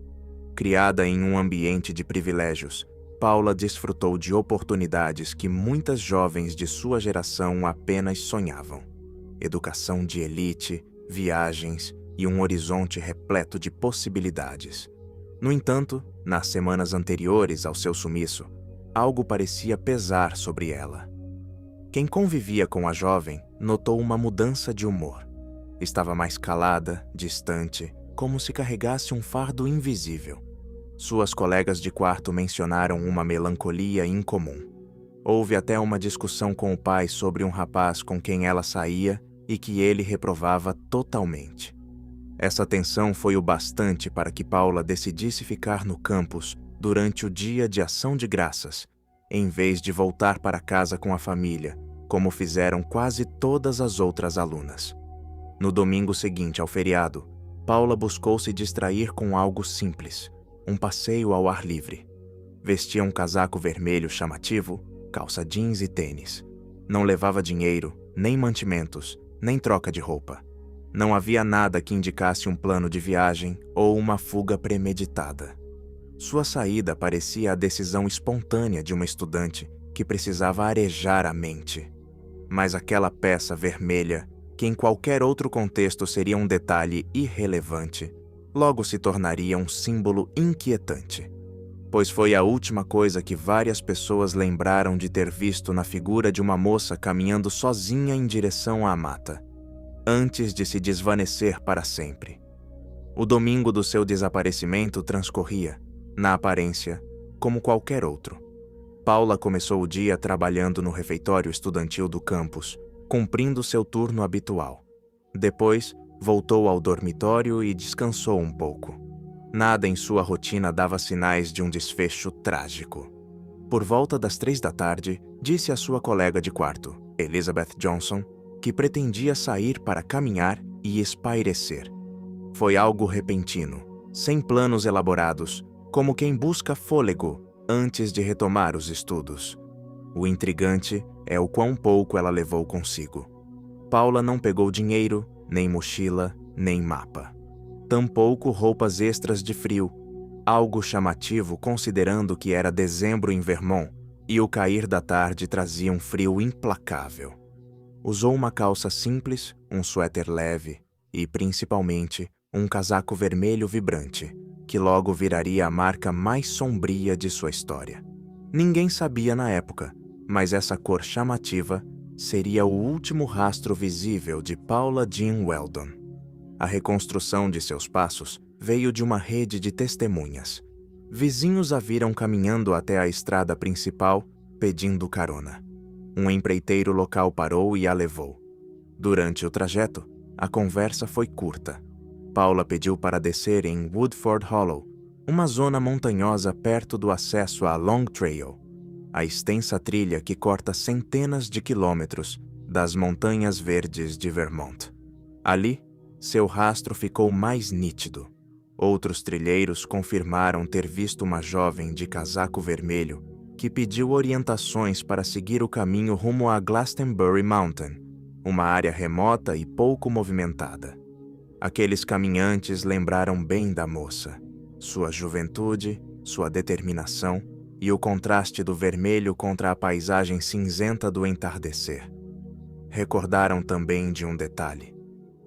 Criada em um ambiente de privilégios, Paula desfrutou de oportunidades que muitas jovens de sua geração apenas sonhavam. Educação de elite, viagens e um horizonte repleto de possibilidades. No entanto, nas semanas anteriores ao seu sumiço, algo parecia pesar sobre ela. Quem convivia com a jovem notou uma mudança de humor. Estava mais calada, distante, como se carregasse um fardo invisível. Suas colegas de quarto mencionaram uma melancolia incomum. Houve até uma discussão com o pai sobre um rapaz com quem ela saía e que ele reprovava totalmente. Essa tensão foi o bastante para que Paula decidisse ficar no campus durante o dia de Ação de Graças, em vez de voltar para casa com a família, como fizeram quase todas as outras alunas. No domingo seguinte ao feriado, Paula buscou se distrair com algo simples, um passeio ao ar livre. Vestia um casaco vermelho chamativo, calça jeans e tênis. Não levava dinheiro, nem mantimentos, nem troca de roupa. Não havia nada que indicasse um plano de viagem ou uma fuga premeditada. Sua saída parecia a decisão espontânea de uma estudante que precisava arejar a mente. Mas aquela peça vermelha, que em qualquer outro contexto seria um detalhe irrelevante, logo se tornaria um símbolo inquietante, pois foi a última coisa que várias pessoas lembraram de ter visto na figura de uma moça caminhando sozinha em direção à mata, antes de se desvanecer para sempre. O domingo do seu desaparecimento transcorria, na aparência, como qualquer outro. Paula começou o dia trabalhando no refeitório estudantil do campus, cumprindo seu turno habitual. Depois, voltou ao dormitório e descansou um pouco. Nada em sua rotina dava sinais de um desfecho trágico. Por volta das 3 da tarde, disse à sua colega de quarto, Elizabeth Johnson, que pretendia sair para caminhar e espairecer. Foi algo repentino, sem planos elaborados, como quem busca fôlego antes de retomar os estudos. O intrigante é o quão pouco ela levou consigo. Paula não pegou dinheiro, nem mochila, nem mapa. Tampouco roupas extras de frio, algo chamativo considerando que era dezembro em Vermont e o cair da tarde trazia um frio implacável. Usou uma calça simples, um suéter leve e, principalmente, um casaco vermelho vibrante, que logo viraria a marca mais sombria de sua história. Ninguém sabia na época, mas essa cor chamativa seria o último rastro visível de Paula Jean Weldon. A reconstrução de seus passos veio de uma rede de testemunhas. Vizinhos a viram caminhando até a estrada principal, pedindo carona. Um empreiteiro local parou e a levou. Durante o trajeto, a conversa foi curta. Paula pediu para descer em Woodford Hollow, uma zona montanhosa perto do acesso à Long Trail, a extensa trilha que corta centenas de quilômetros das Montanhas Verdes de Vermont. Ali, seu rastro ficou mais nítido. Outros trilheiros confirmaram ter visto uma jovem de casaco vermelho que pediu orientações para seguir o caminho rumo a Glastonbury Mountain, uma área remota e pouco movimentada. Aqueles caminhantes lembraram bem da moça, sua juventude, sua determinação e o contraste do vermelho contra a paisagem cinzenta do entardecer. Recordaram também de um detalhe.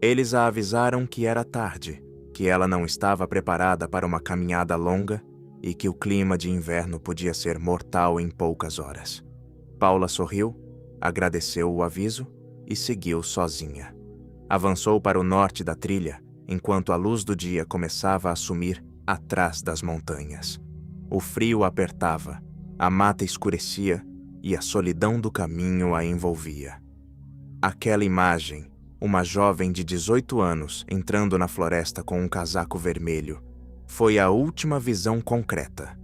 Eles a avisaram que era tarde, que ela não estava preparada para uma caminhada longa e que o clima de inverno podia ser mortal em poucas horas. Paula sorriu, agradeceu o aviso e seguiu sozinha. Avançou para o norte da trilha, enquanto a luz do dia começava a sumir atrás das montanhas. O frio apertava, a mata escurecia e a solidão do caminho a envolvia. Aquela imagem, uma jovem de 18 anos entrando na floresta com um casaco vermelho, foi a última visão concreta.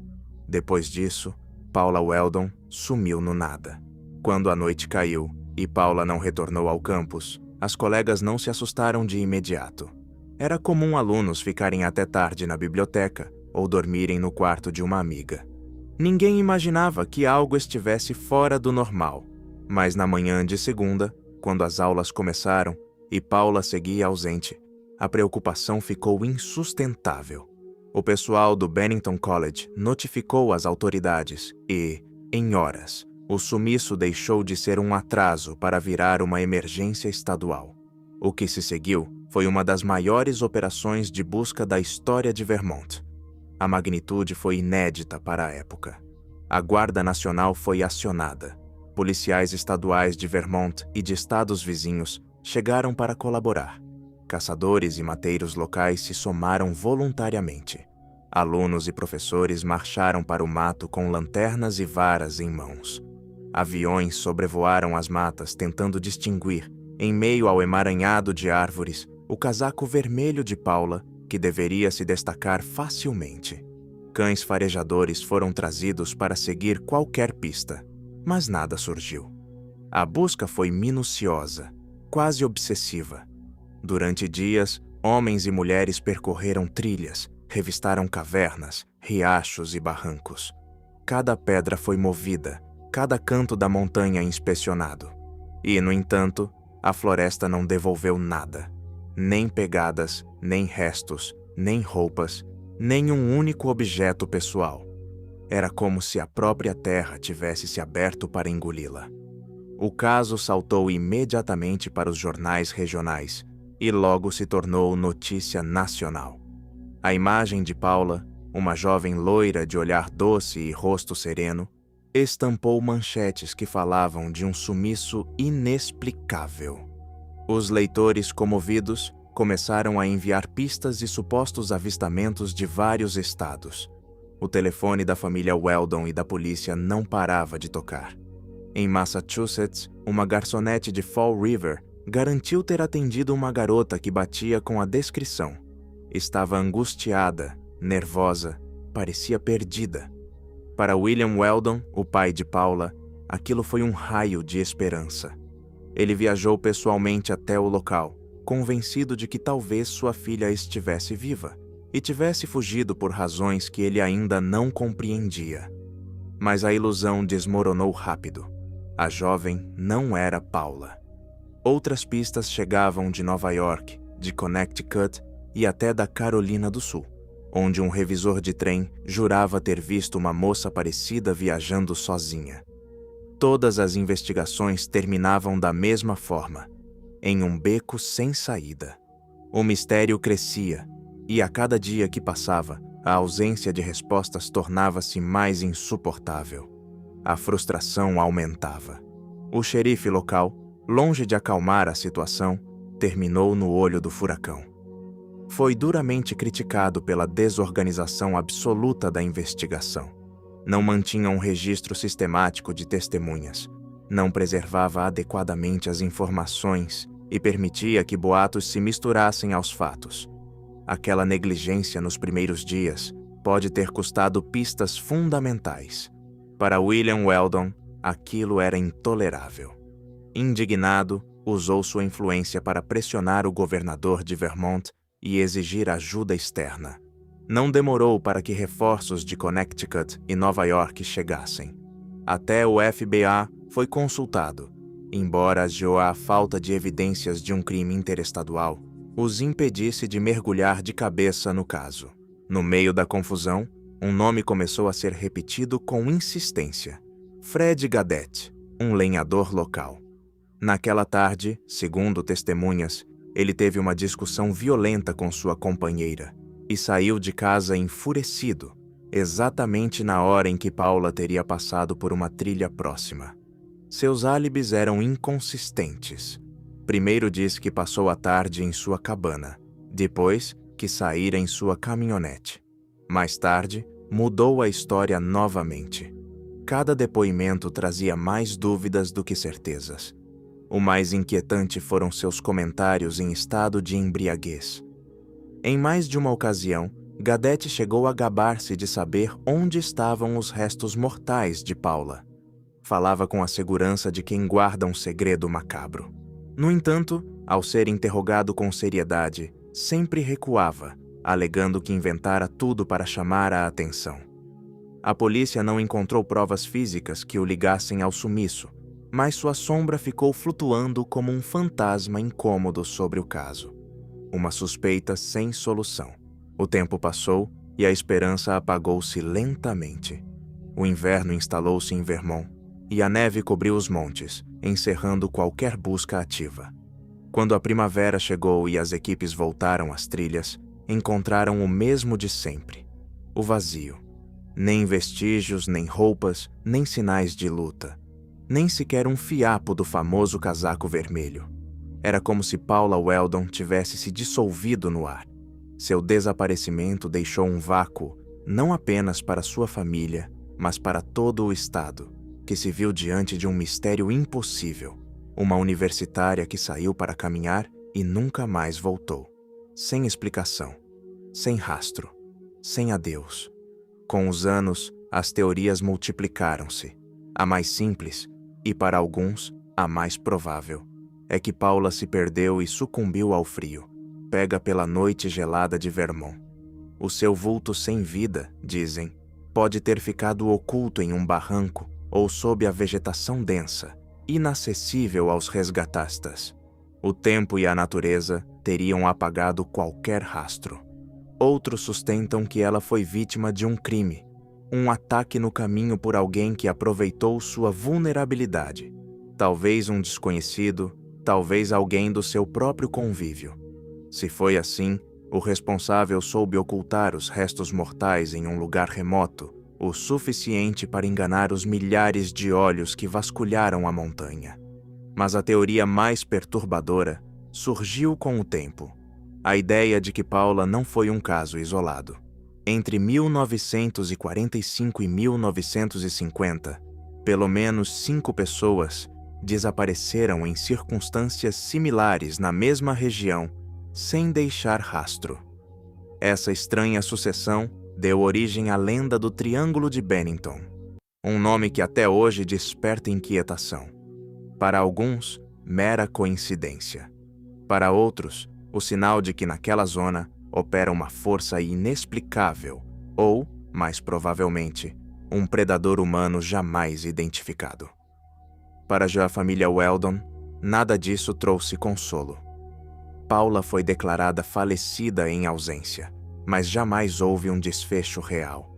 Depois disso, Paula Weldon sumiu no nada. Quando a noite caiu e Paula não retornou ao campus, as colegas não se assustaram de imediato. Era comum alunos ficarem até tarde na biblioteca ou dormirem no quarto de uma amiga. Ninguém imaginava que algo estivesse fora do normal, mas na manhã de segunda, quando as aulas começaram e Paula seguia ausente, a preocupação ficou insustentável. O pessoal do Bennington College notificou as autoridades e, em horas, o sumiço deixou de ser um atraso para virar uma emergência estadual. O que se seguiu foi uma das maiores operações de busca da história de Vermont. A magnitude foi inédita para a época. A Guarda Nacional foi acionada. Policiais estaduais de Vermont e de estados vizinhos chegaram para colaborar. Caçadores e mateiros locais se somaram voluntariamente. Alunos e professores marcharam para o mato com lanternas e varas em mãos. Aviões sobrevoaram as matas tentando distinguir, em meio ao emaranhado de árvores, o casaco vermelho de Paula, que deveria se destacar facilmente. Cães farejadores foram trazidos para seguir qualquer pista, mas nada surgiu. A busca foi minuciosa, quase obsessiva. Durante dias, homens e mulheres percorreram trilhas, revistaram cavernas, riachos e barrancos. Cada pedra foi movida, cada canto da montanha inspecionado. E, no entanto, a floresta não devolveu nada. Nem pegadas, nem restos, nem roupas, nem um único objeto pessoal. Era como se a própria terra tivesse se aberto para engoli-la. O caso saltou imediatamente para os jornais regionais e logo se tornou notícia nacional. A imagem de Paula, uma jovem loira de olhar doce e rosto sereno, estampou manchetes que falavam de um sumiço inexplicável. Os leitores comovidos começaram a enviar pistas e supostos avistamentos de vários estados. O telefone da família Weldon e da polícia não parava de tocar. Em Massachusetts, uma garçonete de Fall River garantiu ter atendido uma garota que batia com a descrição. Estava angustiada, nervosa, parecia perdida. Para William Weldon, o pai de Paula, aquilo foi um raio de esperança. Ele viajou pessoalmente até o local, convencido de que talvez sua filha estivesse viva e tivesse fugido por razões que ele ainda não compreendia. Mas a ilusão desmoronou rápido. A jovem não era Paula. Outras pistas chegavam de Nova York, de Connecticut e até da Carolina do Sul, onde um revisor de trem jurava ter visto uma moça parecida viajando sozinha. Todas as investigações terminavam da mesma forma, em um beco sem saída. O mistério crescia, e a cada dia que passava, a ausência de respostas tornava-se mais insuportável. A frustração aumentava. O xerife local, longe de acalmar a situação, terminou no olho do furacão. Foi duramente criticado pela desorganização absoluta da investigação. Não mantinha um registro sistemático de testemunhas, não preservava adequadamente as informações e permitia que boatos se misturassem aos fatos. Aquela negligência nos primeiros dias pode ter custado pistas fundamentais. Para William Weldon, aquilo era intolerável. Indignado, usou sua influência para pressionar o governador de Vermont e exigir ajuda externa. Não demorou para que reforços de Connecticut e Nova York chegassem. Até o FBA foi consultado, embora a falta de evidências de um crime interestadual os impedisse de mergulhar de cabeça no caso. No meio da confusão, um nome começou a ser repetido com insistência: Fred Gadet, um lenhador local. Naquela tarde, segundo testemunhas, ele teve uma discussão violenta com sua companheira e saiu de casa enfurecido, exatamente na hora em que Paula teria passado por uma trilha próxima. Seus álibis eram inconsistentes. Primeiro diz que passou a tarde em sua cabana, depois que saíra em sua caminhonete. Mais tarde, mudou a história novamente. Cada depoimento trazia mais dúvidas do que certezas. O mais inquietante foram seus comentários em estado de embriaguez. Em mais de uma ocasião, Gadet chegou a gabar-se de saber onde estavam os restos mortais de Paula. Falava com a segurança de quem guarda um segredo macabro. No entanto, ao ser interrogado com seriedade, sempre recuava, alegando que inventara tudo para chamar a atenção. A polícia não encontrou provas físicas que o ligassem ao sumiço, mas sua sombra ficou flutuando como um fantasma incômodo sobre o caso. Uma suspeita sem solução. O tempo passou e a esperança apagou-se lentamente. O inverno instalou-se em Vermont e a neve cobriu os montes, encerrando qualquer busca ativa. Quando a primavera chegou e as equipes voltaram às trilhas, encontraram o mesmo de sempre: o vazio. Nem vestígios, nem roupas, nem sinais de luta. Nem sequer um fiapo do famoso casaco vermelho. Era como se Paula Weldon tivesse se dissolvido no ar. Seu desaparecimento deixou um vácuo, não apenas para sua família, mas para todo o estado, que se viu diante de um mistério impossível. Uma universitária que saiu para caminhar e nunca mais voltou. Sem explicação, sem rastro, sem adeus. Com os anos, as teorias multiplicaram-se. A mais simples, e para alguns, a mais provável, é que Paula se perdeu e sucumbiu ao frio, pega pela noite gelada de Vermont. O seu vulto sem vida, dizem, pode ter ficado oculto em um barranco ou sob a vegetação densa, inacessível aos resgatistas. O tempo e a natureza teriam apagado qualquer rastro. Outros sustentam que ela foi vítima de um crime, um ataque no caminho por alguém que aproveitou sua vulnerabilidade. Talvez um desconhecido, talvez alguém do seu próprio convívio. Se foi assim, o responsável soube ocultar os restos mortais em um lugar remoto, o suficiente para enganar os milhares de olhos que vasculharam a montanha. Mas a teoria mais perturbadora surgiu com o tempo. A ideia de que Paula não foi um caso isolado. Entre 1945 e 1950, pelo menos 5 pessoas, desapareceram em circunstâncias similares na mesma região, sem deixar rastro. Essa estranha sucessão deu origem à lenda do Triângulo de Bennington, um nome que até hoje desperta inquietação. Para alguns, mera coincidência. Para outros, o sinal de que naquela zona opera uma força inexplicável ou, mais provavelmente, um predador humano jamais identificado. Para já a família Weldon, nada disso trouxe consolo. Paula foi declarada falecida em ausência, mas jamais houve um desfecho real.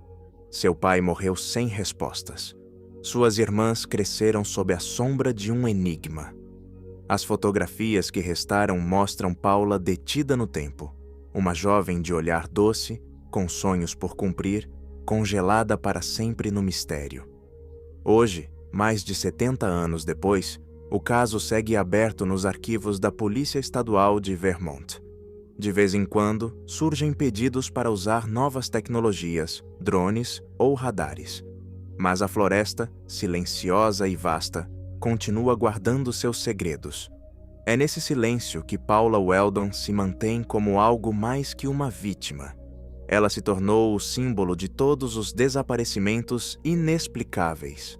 Seu pai morreu sem respostas. Suas irmãs cresceram sob a sombra de um enigma. As fotografias que restaram mostram Paula detida no tempo, uma jovem de olhar doce, com sonhos por cumprir, congelada para sempre no mistério. Hoje, mais de 70 anos depois, o caso segue aberto nos arquivos da Polícia Estadual de Vermont. De vez em quando, surgem pedidos para usar novas tecnologias, drones ou radares. Mas a floresta, silenciosa e vasta, continua guardando seus segredos. É nesse silêncio que Paula Weldon se mantém como algo mais que uma vítima. Ela se tornou o símbolo de todos os desaparecimentos inexplicáveis.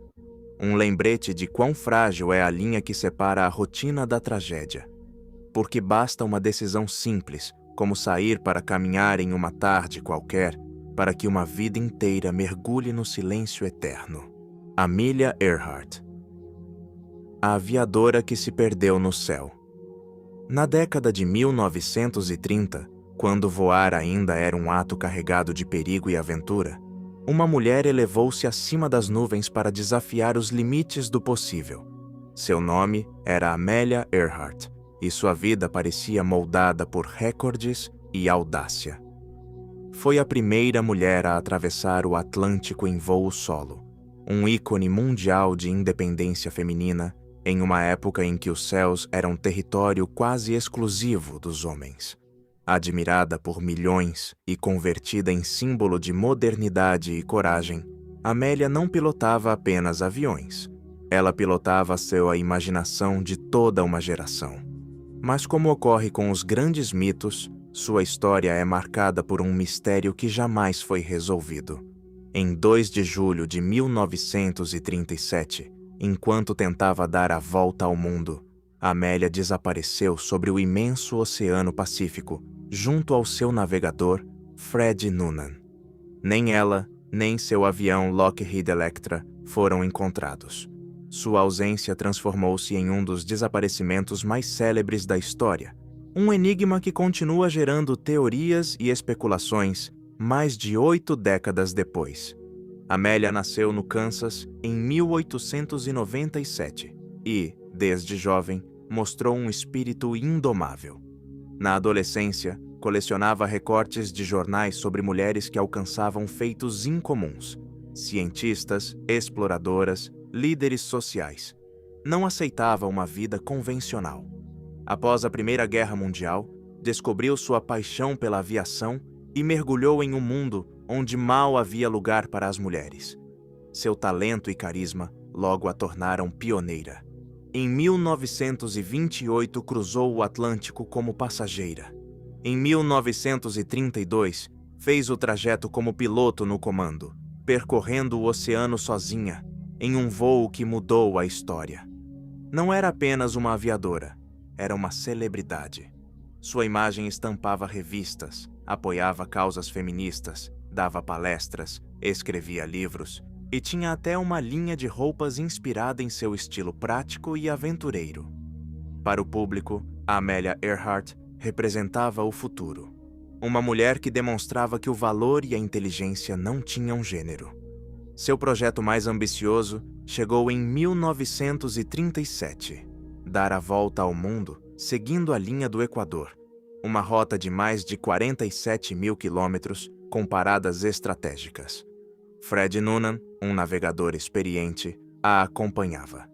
Um lembrete de quão frágil é a linha que separa a rotina da tragédia. Porque basta uma decisão simples, como sair para caminhar em uma tarde qualquer, para que uma vida inteira mergulhe no silêncio eterno. Amelia Earhart. A aviadora que se perdeu no céu. Na década de 1930, quando voar ainda era um ato carregado de perigo e aventura, uma mulher elevou-se acima das nuvens para desafiar os limites do possível. Seu nome era Amelia Earhart, e sua vida parecia moldada por recordes e audácia. Foi a primeira mulher a atravessar o Atlântico em voo solo, um ícone mundial de independência feminina, em uma época em que os céus eram território quase exclusivo dos homens. Admirada por milhões e convertida em símbolo de modernidade e coragem, Amélia não pilotava apenas aviões. Ela pilotava a imaginação de toda uma geração. Mas como ocorre com os grandes mitos, sua história é marcada por um mistério que jamais foi resolvido. Em 2 de julho de 1937, enquanto tentava dar a volta ao mundo, Amélia desapareceu sobre o imenso Oceano Pacífico, junto ao seu navegador, Fred Noonan. Nem ela, nem seu avião Lockheed Electra foram encontrados. Sua ausência transformou-se em um dos desaparecimentos mais célebres da história, um enigma que continua gerando teorias e especulações mais de 8 décadas depois. Amélia nasceu no Kansas em 1897 e, desde jovem, mostrou um espírito indomável. Na adolescência, colecionava recortes de jornais sobre mulheres que alcançavam feitos incomuns, cientistas, exploradoras, líderes sociais. Não aceitava uma vida convencional. Após a Primeira Guerra Mundial, descobriu sua paixão pela aviação e mergulhou em um mundo onde mal havia lugar para as mulheres. Seu talento e carisma logo a tornaram pioneira. Em 1928, cruzou o Atlântico como passageira. Em 1932, fez o trajeto como piloto no comando, percorrendo o oceano sozinha, em um voo que mudou a história. Não era apenas uma aviadora, era uma celebridade. Sua imagem estampava revistas, apoiava causas feministas, dava palestras, escrevia livros e tinha até uma linha de roupas inspirada em seu estilo prático e aventureiro. Para o público, a Amelia Earhart representava o futuro. Uma mulher que demonstrava que o valor e a inteligência não tinham gênero. Seu projeto mais ambicioso chegou em 1937, dar a volta ao mundo seguindo a linha do Equador, uma rota de mais de 47 mil quilômetros com paradas estratégicas. Fred Noonan, um navegador experiente, a acompanhava.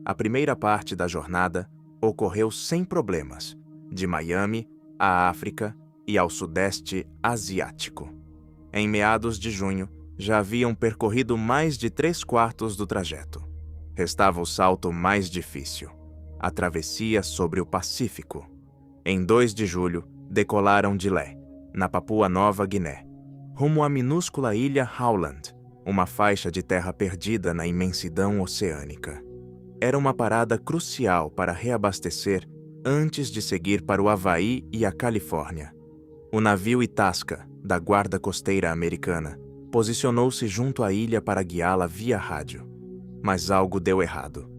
A primeira parte da jornada ocorreu sem problemas, de Miami à África e ao Sudeste Asiático. Em meados de junho, já haviam percorrido mais de 3/4 do trajeto. Restava o salto mais difícil: a travessia sobre o Pacífico. Em 2 de julho, decolaram de Lé, na Papua Nova Guiné, rumo à minúscula ilha Howland, uma faixa de terra perdida na imensidão oceânica. Era uma parada crucial para reabastecer antes de seguir para o Havaí e a Califórnia. O navio Itasca, da Guarda Costeira Americana, posicionou-se junto à ilha para guiá-la via rádio. Mas algo deu errado.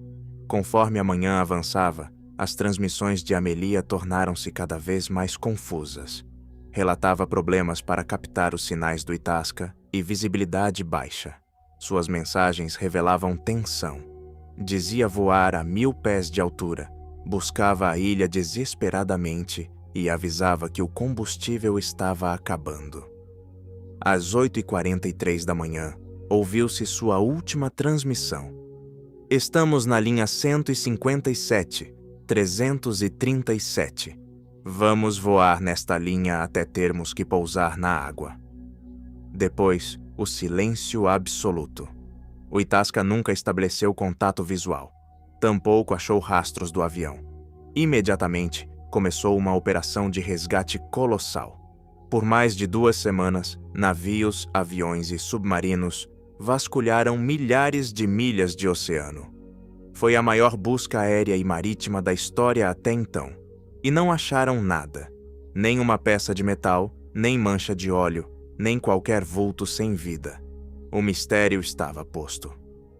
Conforme a manhã avançava, as transmissões de Amelia tornaram-se cada vez mais confusas. Relatava problemas para captar os sinais do Itasca e visibilidade baixa. Suas mensagens revelavam tensão. Dizia voar a 1000 pés de altura, buscava a ilha desesperadamente e avisava que o combustível estava acabando. Às 8h43 da manhã, ouviu-se sua última transmissão. Estamos na linha 157, 337. Vamos voar nesta linha até termos que pousar na água. Depois, o silêncio absoluto. O Itasca nunca estabeleceu contato visual. Tampouco achou rastros do avião. Imediatamente, começou uma operação de resgate colossal. Por mais de 2 semanas, navios, aviões e submarinos vasculharam milhares de milhas de oceano. Foi a maior busca aérea e marítima da história até então. E não acharam nada. Nem uma peça de metal, nem mancha de óleo, nem qualquer vulto sem vida. O mistério estava posto.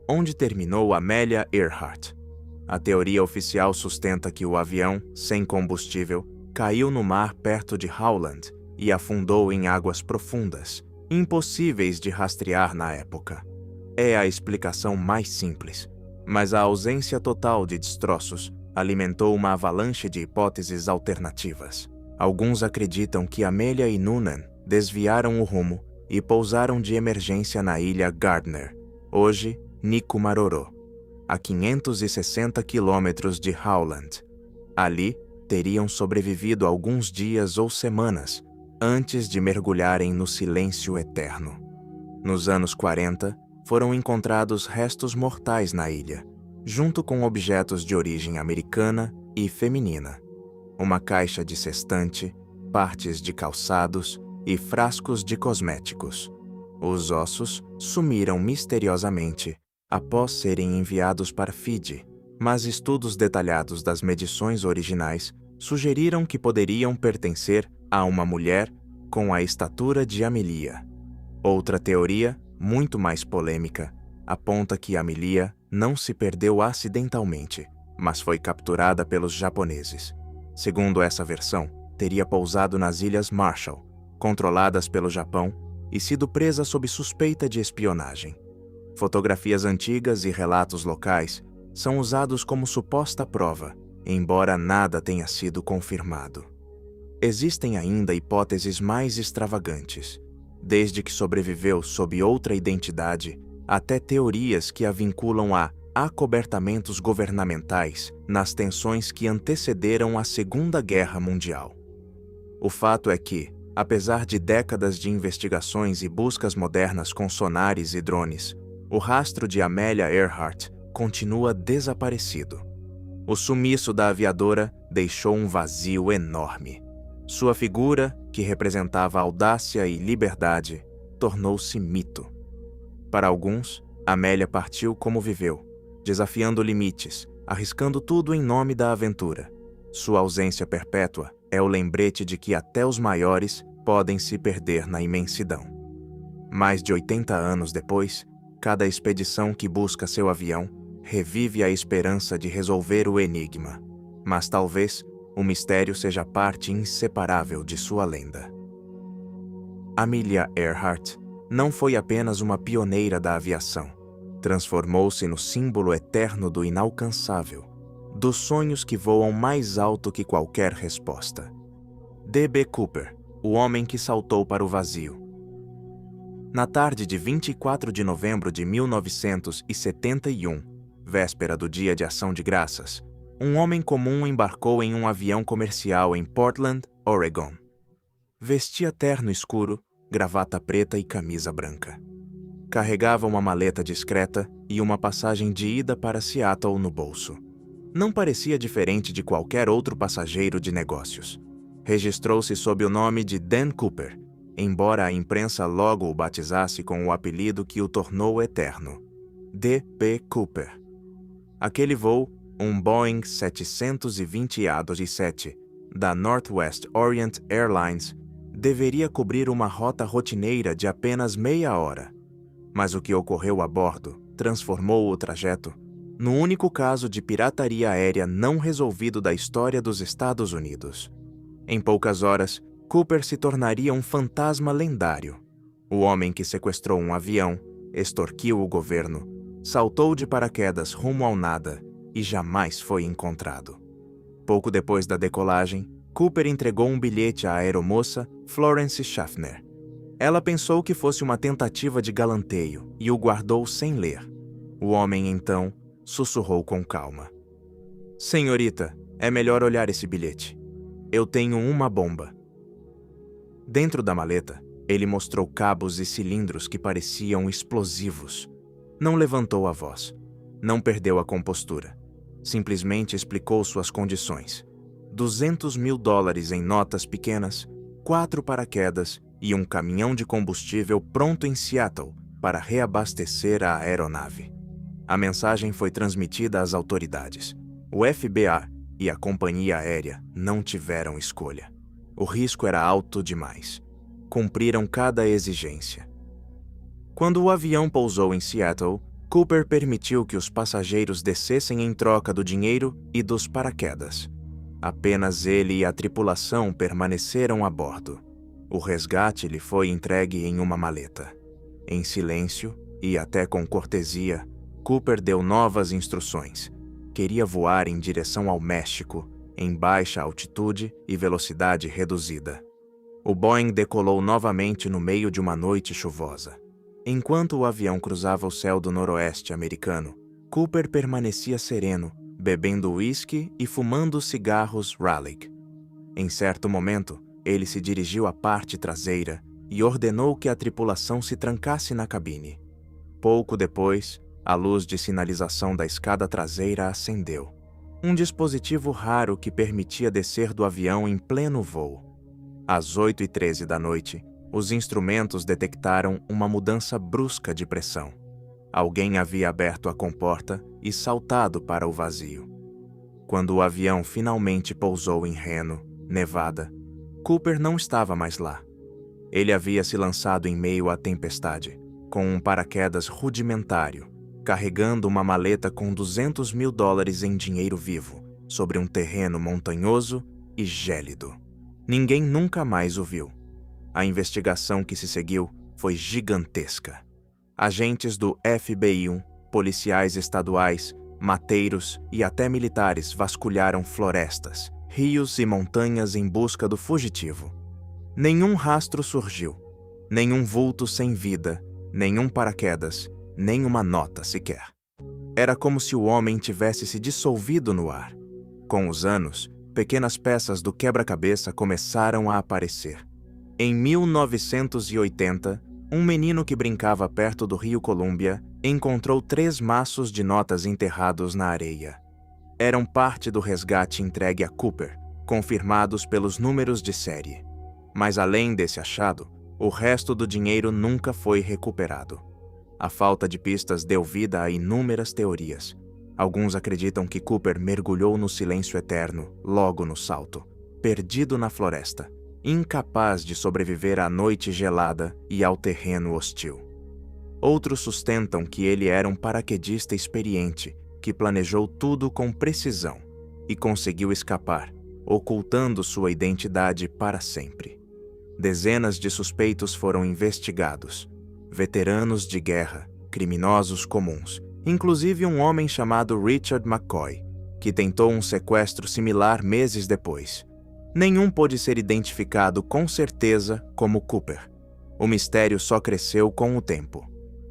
Onde terminou Amelia Earhart? A teoria oficial sustenta que o avião, sem combustível, caiu no mar perto de Howland e afundou em águas profundas, impossíveis de rastrear na época. É a explicação mais simples, mas a ausência total de destroços alimentou uma avalanche de hipóteses alternativas. Alguns acreditam que Amelia e Noonan desviaram o rumo e pousaram de emergência na ilha Gardner, hoje Nikumaroro, a 560 quilômetros de Howland. Ali, teriam sobrevivido alguns dias ou semanas antes de mergulharem no silêncio eterno. Nos anos 40, foram encontrados restos mortais na ilha, junto com objetos de origem americana e feminina. Uma caixa de sextante, partes de calçados e frascos de cosméticos. Os ossos sumiram misteriosamente após serem enviados para Fiji, mas estudos detalhados das medições originais sugeriram que poderiam pertencer a uma mulher com a estatura de Amelia. Outra teoria, muito mais polêmica, aponta que Amelia não se perdeu acidentalmente, mas foi capturada pelos japoneses. Segundo essa versão, teria pousado nas Ilhas Marshall, controladas pelo Japão, e sido presa sob suspeita de espionagem. Fotografias antigas e relatos locais são usados como suposta prova, embora nada tenha sido confirmado. Existem ainda hipóteses mais extravagantes, desde que sobreviveu sob outra identidade, até teorias que a vinculam a acobertamentos governamentais nas tensões que antecederam a Segunda Guerra Mundial. O fato é que, apesar de décadas de investigações e buscas modernas com sonares e drones, o rastro de Amelia Earhart continua desaparecido. O sumiço da aviadora deixou um vazio enorme. Sua figura, que representava audácia e liberdade, tornou-se mito. Para alguns, Amelia partiu como viveu, desafiando limites, arriscando tudo em nome da aventura. Sua ausência perpétua é o lembrete de que até os maiores podem se perder na imensidão. Mais de 80 anos depois, cada expedição que busca seu avião revive a esperança de resolver o enigma, mas talvez o mistério seja parte inseparável de sua lenda. Amelia Earhart não foi apenas uma pioneira da aviação. Transformou-se no símbolo eterno do inalcançável, dos sonhos que voam mais alto que qualquer resposta. D.B. Cooper, o homem que saltou para o vazio. Na tarde de 24 de novembro de 1971, véspera do Dia de Ação de Graças, um homem comum embarcou em um avião comercial em Portland, Oregon. Vestia terno escuro, gravata preta e camisa branca. Carregava uma maleta discreta e uma passagem de ida para Seattle no bolso. Não parecia diferente de qualquer outro passageiro de negócios. Registrou-se sob o nome de Dan Cooper, embora a imprensa logo o batizasse com o apelido que o tornou eterno: D.P. Cooper. Aquele voo, um Boeing 720-7 da Northwest Orient Airlines, deveria cobrir uma rota rotineira de apenas meia hora. Mas o que ocorreu a bordo transformou o trajeto no único caso de pirataria aérea não resolvido da história dos Estados Unidos. Em poucas horas, Cooper se tornaria um fantasma lendário. O homem que sequestrou um avião, extorquiu o governo, saltou de paraquedas rumo ao nada e jamais foi encontrado. Pouco depois da decolagem, Cooper entregou um bilhete à aeromoça Florence Schaffner. Ela pensou que fosse uma tentativa de galanteio e o guardou sem ler. O homem, então, sussurrou com calma: "Senhorita, é melhor olhar esse bilhete. Eu tenho uma bomba." Dentro da maleta, ele mostrou cabos e cilindros que pareciam explosivos. Não levantou a voz. Não perdeu a compostura. Simplesmente explicou suas condições: $200 mil em notas pequenas, 4 paraquedas e um caminhão de combustível pronto em Seattle para reabastecer a aeronave. A mensagem foi transmitida às autoridades. O FBA e a companhia aérea não tiveram escolha. O risco era alto demais. Cumpriram cada exigência. Quando o avião pousou em Seattle, Cooper permitiu que os passageiros descessem em troca do dinheiro e dos paraquedas. Apenas ele e a tripulação permaneceram a bordo. O resgate lhe foi entregue em uma maleta. Em silêncio e até com cortesia, Cooper deu novas instruções. Queria voar em direção ao México, em baixa altitude e velocidade reduzida. O Boeing decolou novamente no meio de uma noite chuvosa. Enquanto o avião cruzava o céu do noroeste americano, Cooper permanecia sereno, bebendo uísque e fumando cigarros Raleigh. Em certo momento, ele se dirigiu à parte traseira e ordenou que a tripulação se trancasse na cabine. Pouco depois, a luz de sinalização da escada traseira acendeu. Um dispositivo raro que permitia descer do avião em pleno voo. Às 8h13 da noite, os instrumentos detectaram uma mudança brusca de pressão. Alguém havia aberto a comporta e saltado para o vazio. Quando o avião finalmente pousou em Reno, Nevada, Cooper não estava mais lá. Ele havia se lançado em meio à tempestade, com um paraquedas rudimentário, carregando uma maleta com $200 mil em dinheiro vivo, sobre um terreno montanhoso e gélido. Ninguém nunca mais o viu. A investigação que se seguiu foi gigantesca. Agentes do FBI, policiais estaduais, mateiros e até militares vasculharam florestas, rios e montanhas em busca do fugitivo. Nenhum rastro surgiu, nenhum vulto sem vida, nenhum paraquedas, nem uma nota sequer. Era como se o homem tivesse se dissolvido no ar. Com os anos, pequenas peças do quebra-cabeça começaram a aparecer. Em 1980, um menino que brincava perto do rio Columbia encontrou 3 maços de notas enterrados na areia. Eram parte do resgate entregue a Cooper, confirmados pelos números de série. Mas além desse achado, o resto do dinheiro nunca foi recuperado. A falta de pistas deu vida a inúmeras teorias. Alguns acreditam que Cooper mergulhou no silêncio eterno, logo no salto, perdido na floresta, incapaz de sobreviver à noite gelada e ao terreno hostil. Outros sustentam que ele era um paraquedista experiente que planejou tudo com precisão e conseguiu escapar, ocultando sua identidade para sempre. Dezenas de suspeitos foram investigados. Veteranos de guerra, criminosos comuns, inclusive um homem chamado Richard McCoy, que tentou um sequestro similar meses depois. Nenhum pôde ser identificado com certeza como Cooper. O mistério só cresceu com o tempo.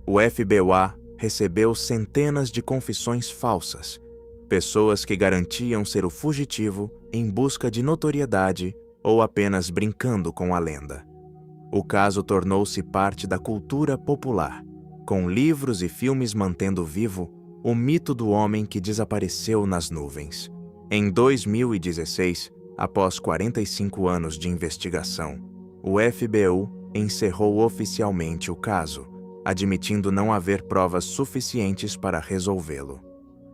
O FBI recebeu centenas de confissões falsas, pessoas que garantiam ser o fugitivo em busca de notoriedade ou apenas brincando com a lenda. O caso tornou-se parte da cultura popular, com livros e filmes mantendo vivo o mito do homem que desapareceu nas nuvens. Em 2016, após 45 anos de investigação, o FBI encerrou oficialmente o caso, admitindo não haver provas suficientes para resolvê-lo.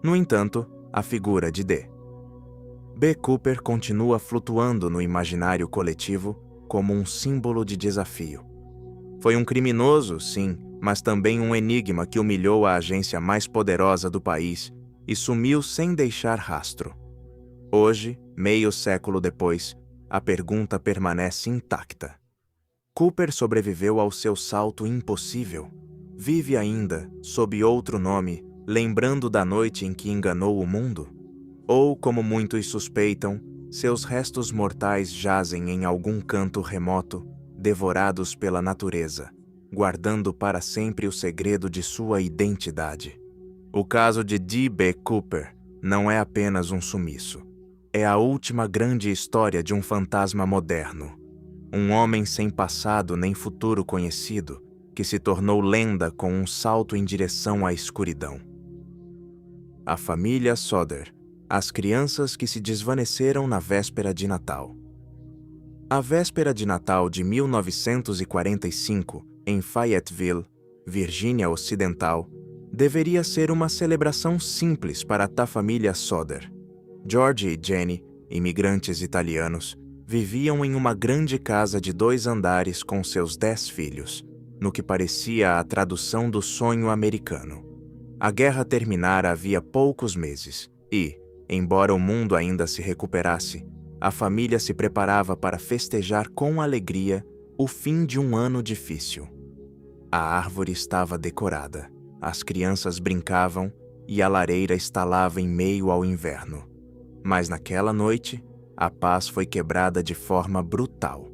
No entanto, a figura de D.B. Cooper continua flutuando no imaginário coletivo como um símbolo de desafio. Foi um criminoso, sim, mas também um enigma que humilhou a agência mais poderosa do país e sumiu sem deixar rastro. Hoje, meio século depois, a pergunta permanece intacta. Cooper sobreviveu ao seu salto impossível? Vive ainda, sob outro nome, lembrando da noite em que enganou o mundo? Ou, como muitos suspeitam, seus restos mortais jazem em algum canto remoto, devorados pela natureza, guardando para sempre o segredo de sua identidade? O caso de D.B. Cooper não é apenas um sumiço. É a última grande história de um fantasma moderno. Um homem sem passado nem futuro conhecido, que se tornou lenda com um salto em direção à escuridão. A família Sodder, as crianças que se desvaneceram na véspera de Natal. A véspera de Natal de 1945, em Fayetteville, Virgínia Ocidental, deveria ser uma celebração simples para a família Sodder. George e Jenny, imigrantes italianos, viviam em uma grande casa de 2 andares com seus 10 filhos, no que parecia a tradução do sonho americano. A guerra terminara havia poucos meses e, embora o mundo ainda se recuperasse, a família se preparava para festejar com alegria o fim de um ano difícil. A árvore estava decorada, as crianças brincavam e a lareira estalava em meio ao inverno. Mas naquela noite, a paz foi quebrada de forma brutal.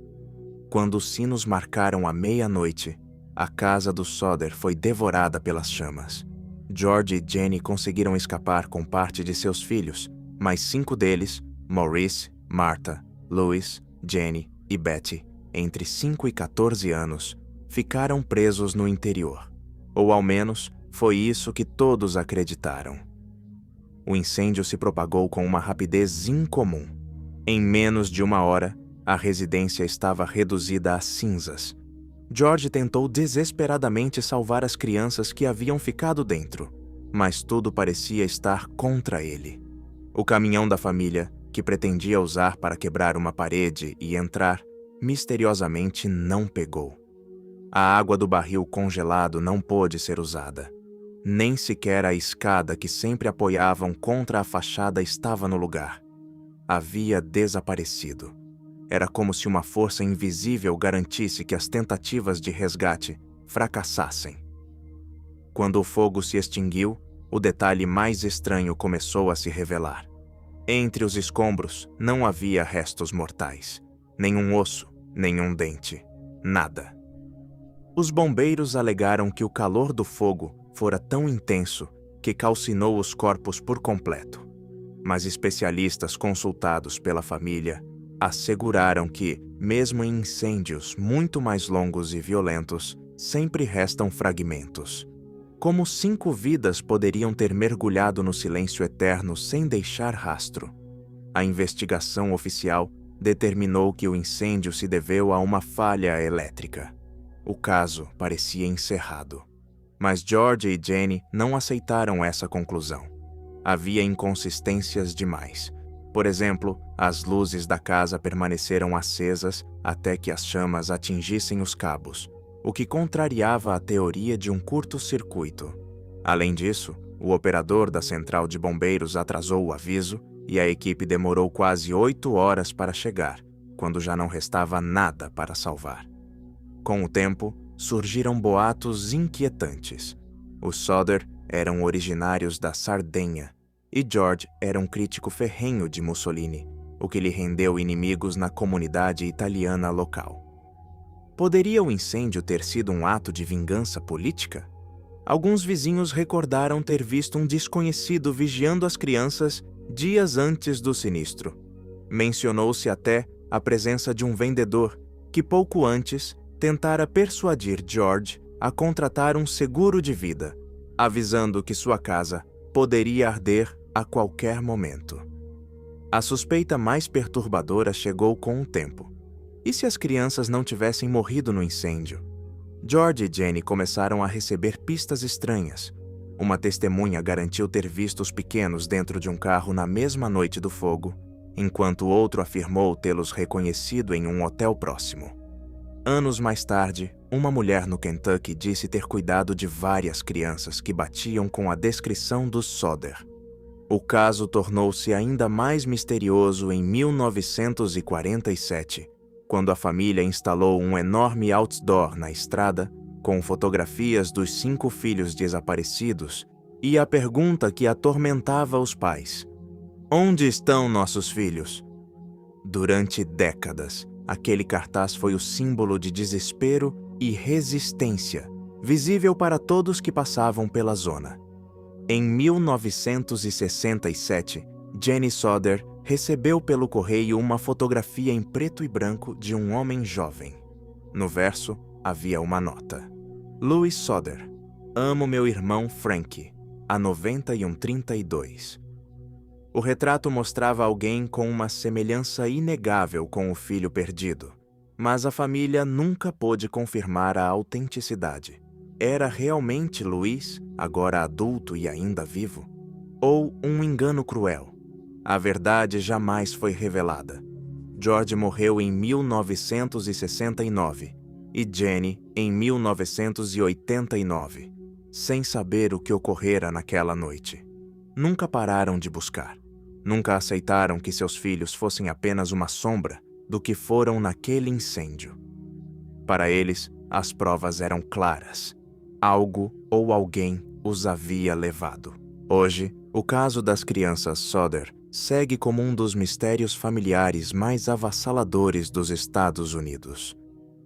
Quando os sinos marcaram a meia-noite, a casa do Sodder foi devorada pelas chamas. George e Jenny conseguiram escapar com parte de seus filhos, mas 5 deles, Maurice, Martha, Louis, Jenny e Betty, entre 5 e 14 anos, ficaram presos no interior. Ou ao menos, foi isso que todos acreditaram. O incêndio se propagou com uma rapidez incomum. Em menos de 1 hora, a residência estava reduzida a cinzas. George tentou desesperadamente salvar as crianças que haviam ficado dentro, mas tudo parecia estar contra ele. O caminhão da família, que pretendia usar para quebrar uma parede e entrar, misteriosamente não pegou. A água do barril congelado não pôde ser usada. Nem sequer a escada que sempre apoiavam contra a fachada estava no lugar. Havia desaparecido. Era como se uma força invisível garantisse que as tentativas de resgate fracassassem. Quando o fogo se extinguiu, o detalhe mais estranho começou a se revelar. Entre os escombros não havia restos mortais. Nenhum osso, nenhum dente. Nada. Os bombeiros alegaram que o calor do fogo fora tão intenso que calcinou os corpos por completo. Mas especialistas consultados pela família asseguraram que, mesmo em incêndios muito mais longos e violentos, sempre restam fragmentos. Como 5 vidas poderiam ter mergulhado no silêncio eterno sem deixar rastro? A investigação oficial determinou que o incêndio se deveu a uma falha elétrica. O caso parecia encerrado. Mas George e Jenny não aceitaram essa conclusão. Havia inconsistências demais. Por exemplo, as luzes da casa permaneceram acesas até que as chamas atingissem os cabos, o que contrariava a teoria de um curto-circuito. Além disso, o operador da central de bombeiros atrasou o aviso e a equipe demorou quase 8 horas para chegar, quando já não restava nada para salvar. Com o tempo, surgiram boatos inquietantes. Os Sodder eram originários da Sardenha e George era um crítico ferrenho de Mussolini, o que lhe rendeu inimigos na comunidade italiana local. Poderia o incêndio ter sido um ato de vingança política? Alguns vizinhos recordaram ter visto um desconhecido vigiando as crianças dias antes do sinistro. Mencionou-se até a presença de um vendedor que pouco antes tentara persuadir George a contratar um seguro de vida, avisando que sua casa poderia arder a qualquer momento. A suspeita mais perturbadora chegou com o tempo. E se as crianças não tivessem morrido no incêndio? George e Jenny começaram a receber pistas estranhas. Uma testemunha garantiu ter visto os pequenos dentro de um carro na mesma noite do fogo, enquanto outro afirmou tê-los reconhecido em um hotel próximo. Anos mais tarde, uma mulher no Kentucky disse ter cuidado de várias crianças que batiam com a descrição dos Sodder. O caso tornou-se ainda mais misterioso em 1947, quando a família instalou um enorme outdoor na estrada com fotografias dos 5 filhos desaparecidos e a pergunta que atormentava os pais: onde estão nossos filhos? Durante décadas, aquele cartaz foi o símbolo de desespero e resistência, visível para todos que passavam pela zona. Em 1967, Jenny Sodder recebeu pelo correio uma fotografia em preto e branco de um homem jovem. No verso, havia uma nota: Louis Sodder, amo meu irmão Frank, há 9132. O retrato mostrava alguém com uma semelhança inegável com o filho perdido, mas a família nunca pôde confirmar a autenticidade. Era realmente Louis, agora adulto e ainda vivo? Ou um engano cruel? A verdade jamais foi revelada. George morreu em 1969 e Jenny em 1989, sem saber o que ocorrera naquela noite. Nunca pararam de buscar. Nunca aceitaram que seus filhos fossem apenas uma sombra do que foram naquele incêndio. Para eles, as provas eram claras. Algo ou alguém os havia levado. Hoje, o caso das crianças Sodder segue como um dos mistérios familiares mais avassaladores dos Estados Unidos.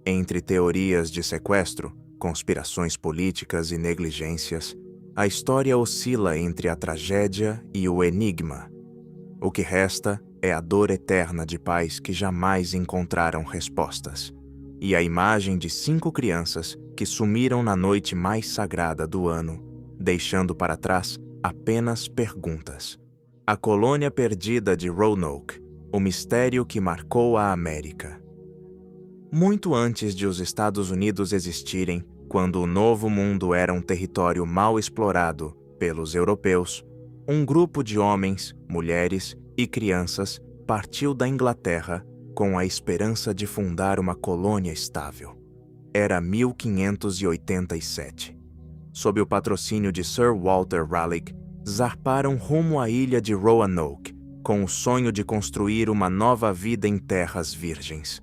Entre teorias de sequestro, conspirações políticas e negligências, a história oscila entre a tragédia e o enigma. O que resta é a dor eterna de pais que jamais encontraram respostas, e a imagem de 5 crianças que sumiram na noite mais sagrada do ano, deixando para trás apenas perguntas. A colônia perdida de Roanoke, o mistério que marcou a América. Muito antes de os Estados Unidos existirem, quando o Novo Mundo era um território mal explorado pelos europeus, um grupo de homens, mulheres e crianças partiu da Inglaterra com a esperança de fundar uma colônia estável. Era 1587. Sob o patrocínio de Sir Walter Raleigh, zarparam rumo à ilha de Roanoke, com o sonho de construir uma nova vida em terras virgens.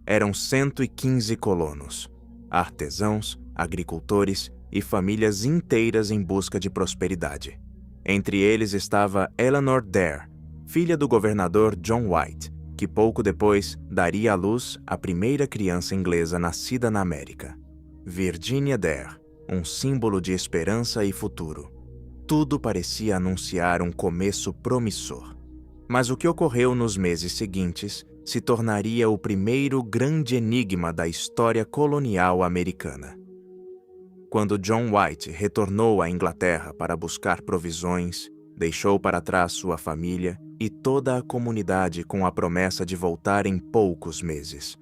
Eram 115 colonos, artesãos, agricultores e famílias inteiras em busca de prosperidade. Entre eles estava Eleanor Dare, filha do governador John White, que pouco depois daria à luz a primeira criança inglesa nascida na América. Virginia Dare, um símbolo de esperança e futuro. Tudo parecia anunciar um começo promissor. Mas o que ocorreu nos meses seguintes se tornaria o primeiro grande enigma da história colonial americana. Quando John White retornou à Inglaterra para buscar provisões, deixou para trás sua família e toda a comunidade com a promessa de voltar em poucos meses.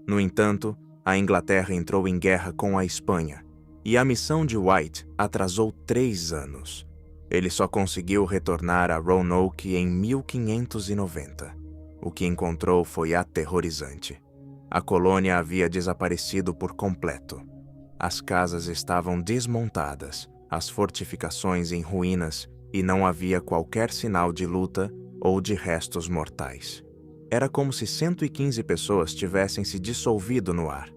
No entanto, a Inglaterra entrou em guerra com a Espanha, e a missão de White atrasou 3 anos. Ele só conseguiu retornar a Roanoke em 1590. O que encontrou foi aterrorizante. A colônia havia desaparecido por completo. As casas estavam desmontadas, as fortificações em ruínas e não havia qualquer sinal de luta ou de restos mortais. Era como se 115 pessoas tivessem se dissolvido no ar.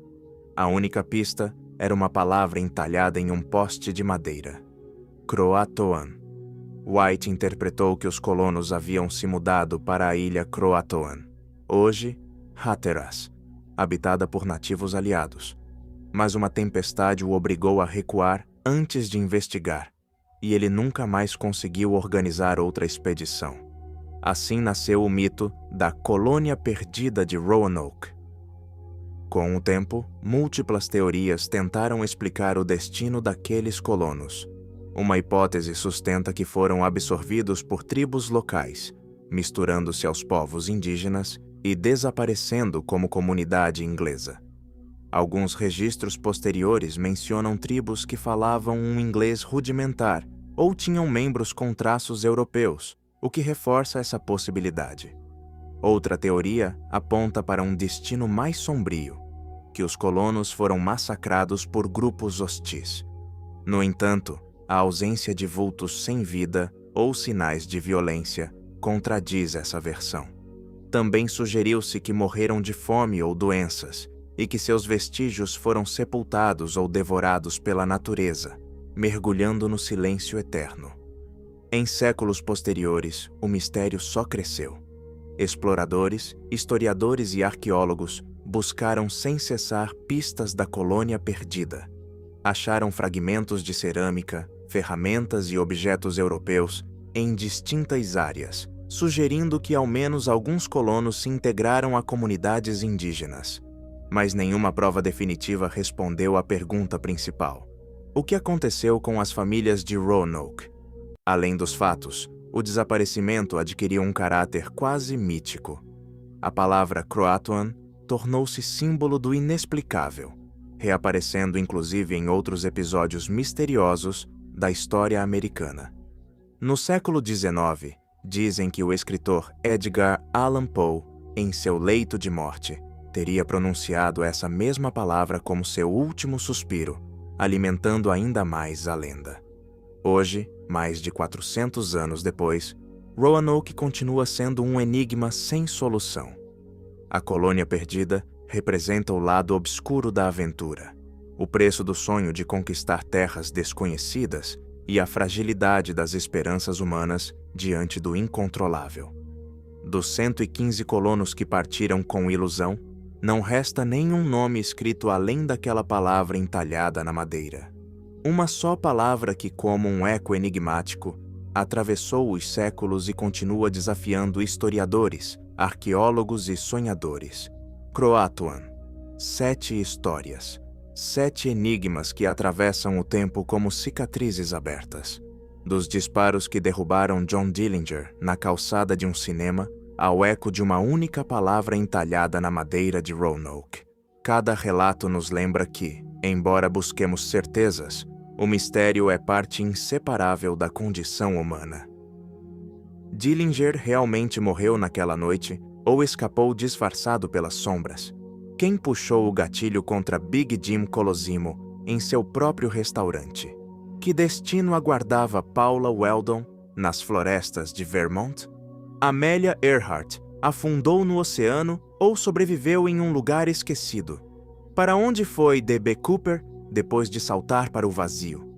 A única pista era uma palavra entalhada em um poste de madeira: Croatoan. White interpretou que os colonos haviam se mudado para a ilha Croatoan, hoje Hatteras, habitada por nativos aliados. Mas uma tempestade o obrigou a recuar antes de investigar, e ele nunca mais conseguiu organizar outra expedição. Assim nasceu o mito da colônia perdida de Roanoke. Com o tempo, múltiplas teorias tentaram explicar o destino daqueles colonos. Uma hipótese sustenta que foram absorvidos por tribos locais, misturando-se aos povos indígenas e desaparecendo como comunidade inglesa. Alguns registros posteriores mencionam tribos que falavam um inglês rudimentar ou tinham membros com traços europeus, o que reforça essa possibilidade. Outra teoria aponta para um destino mais sombrio, que os colonos foram massacrados por grupos hostis. No entanto, a ausência de vultos sem vida ou sinais de violência contradiz essa versão. Também sugeriu-se que morreram de fome ou doenças e que seus vestígios foram sepultados ou devorados pela natureza, mergulhando no silêncio eterno. Em séculos posteriores, o mistério só cresceu. Exploradores, historiadores e arqueólogos buscaram sem cessar pistas da colônia perdida. Acharam fragmentos de cerâmica, ferramentas e objetos europeus em distintas áreas, sugerindo que ao menos alguns colonos se integraram a comunidades indígenas. Mas nenhuma prova definitiva respondeu à pergunta principal: o que aconteceu com as famílias de Roanoke? Além dos fatos, o desaparecimento adquiriu um caráter quase mítico. A palavra Croatoan tornou-se símbolo do inexplicável, reaparecendo inclusive em outros episódios misteriosos da história americana. No século XIX, dizem que o escritor Edgar Allan Poe, em seu leito de morte, teria pronunciado essa mesma palavra como seu último suspiro, alimentando ainda mais a lenda. Hoje, mais de 400 anos depois, Roanoke continua sendo um enigma sem solução. A colônia perdida representa o lado obscuro da aventura, o preço do sonho de conquistar terras desconhecidas e a fragilidade das esperanças humanas diante do incontrolável. Dos 115 colonos que partiram com ilusão, não resta nenhum nome escrito além daquela palavra entalhada na madeira. Uma só palavra que, como um eco enigmático, atravessou os séculos e continua desafiando historiadores, arqueólogos e sonhadores. Croatoan. 7 histórias. 7 enigmas que atravessam o tempo como cicatrizes abertas. Dos disparos que derrubaram John Dillinger na calçada de um cinema, ao eco de uma única palavra entalhada na madeira de Roanoke. Cada relato nos lembra que, embora busquemos certezas, o mistério é parte inseparável da condição humana. Dillinger realmente morreu naquela noite ou escapou disfarçado pelas sombras? Quem puxou o gatilho contra Big Jim Colosimo em seu próprio restaurante? Que destino aguardava Paula Weldon nas florestas de Vermont? Amelia Earhart afundou no oceano ou sobreviveu em um lugar esquecido? Para onde foi D.B. Cooper depois de saltar para o vazio?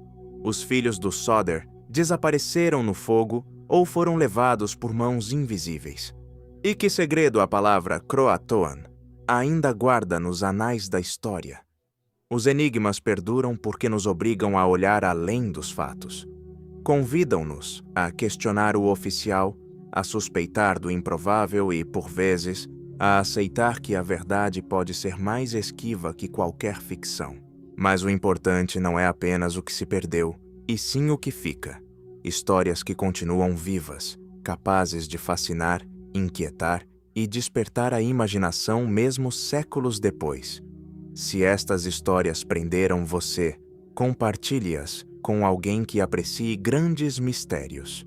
Os filhos do Sodder desapareceram no fogo ou foram levados por mãos invisíveis? E que segredo a palavra Croatoan ainda guarda nos anais da história? Os enigmas perduram porque nos obrigam a olhar além dos fatos. Convidam-nos a questionar o oficial, a suspeitar do improvável e, por vezes, a aceitar que a verdade pode ser mais esquiva que qualquer ficção. Mas o importante não é apenas o que se perdeu, e sim o que fica. Histórias que continuam vivas, capazes de fascinar, inquietar e despertar a imaginação mesmo séculos depois. Se estas histórias prenderam você, compartilhe-as com alguém que aprecie grandes mistérios.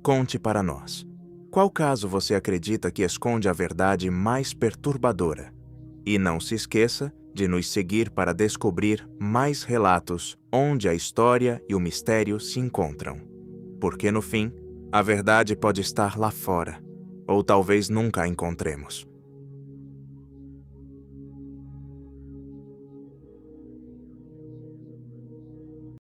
Conte para nós. Qual caso você acredita que esconde a verdade mais perturbadora? E não se esqueça de nos seguir para descobrir mais relatos onde a história e o mistério se encontram. Porque no fim, a verdade pode estar lá fora, ou talvez nunca a encontremos.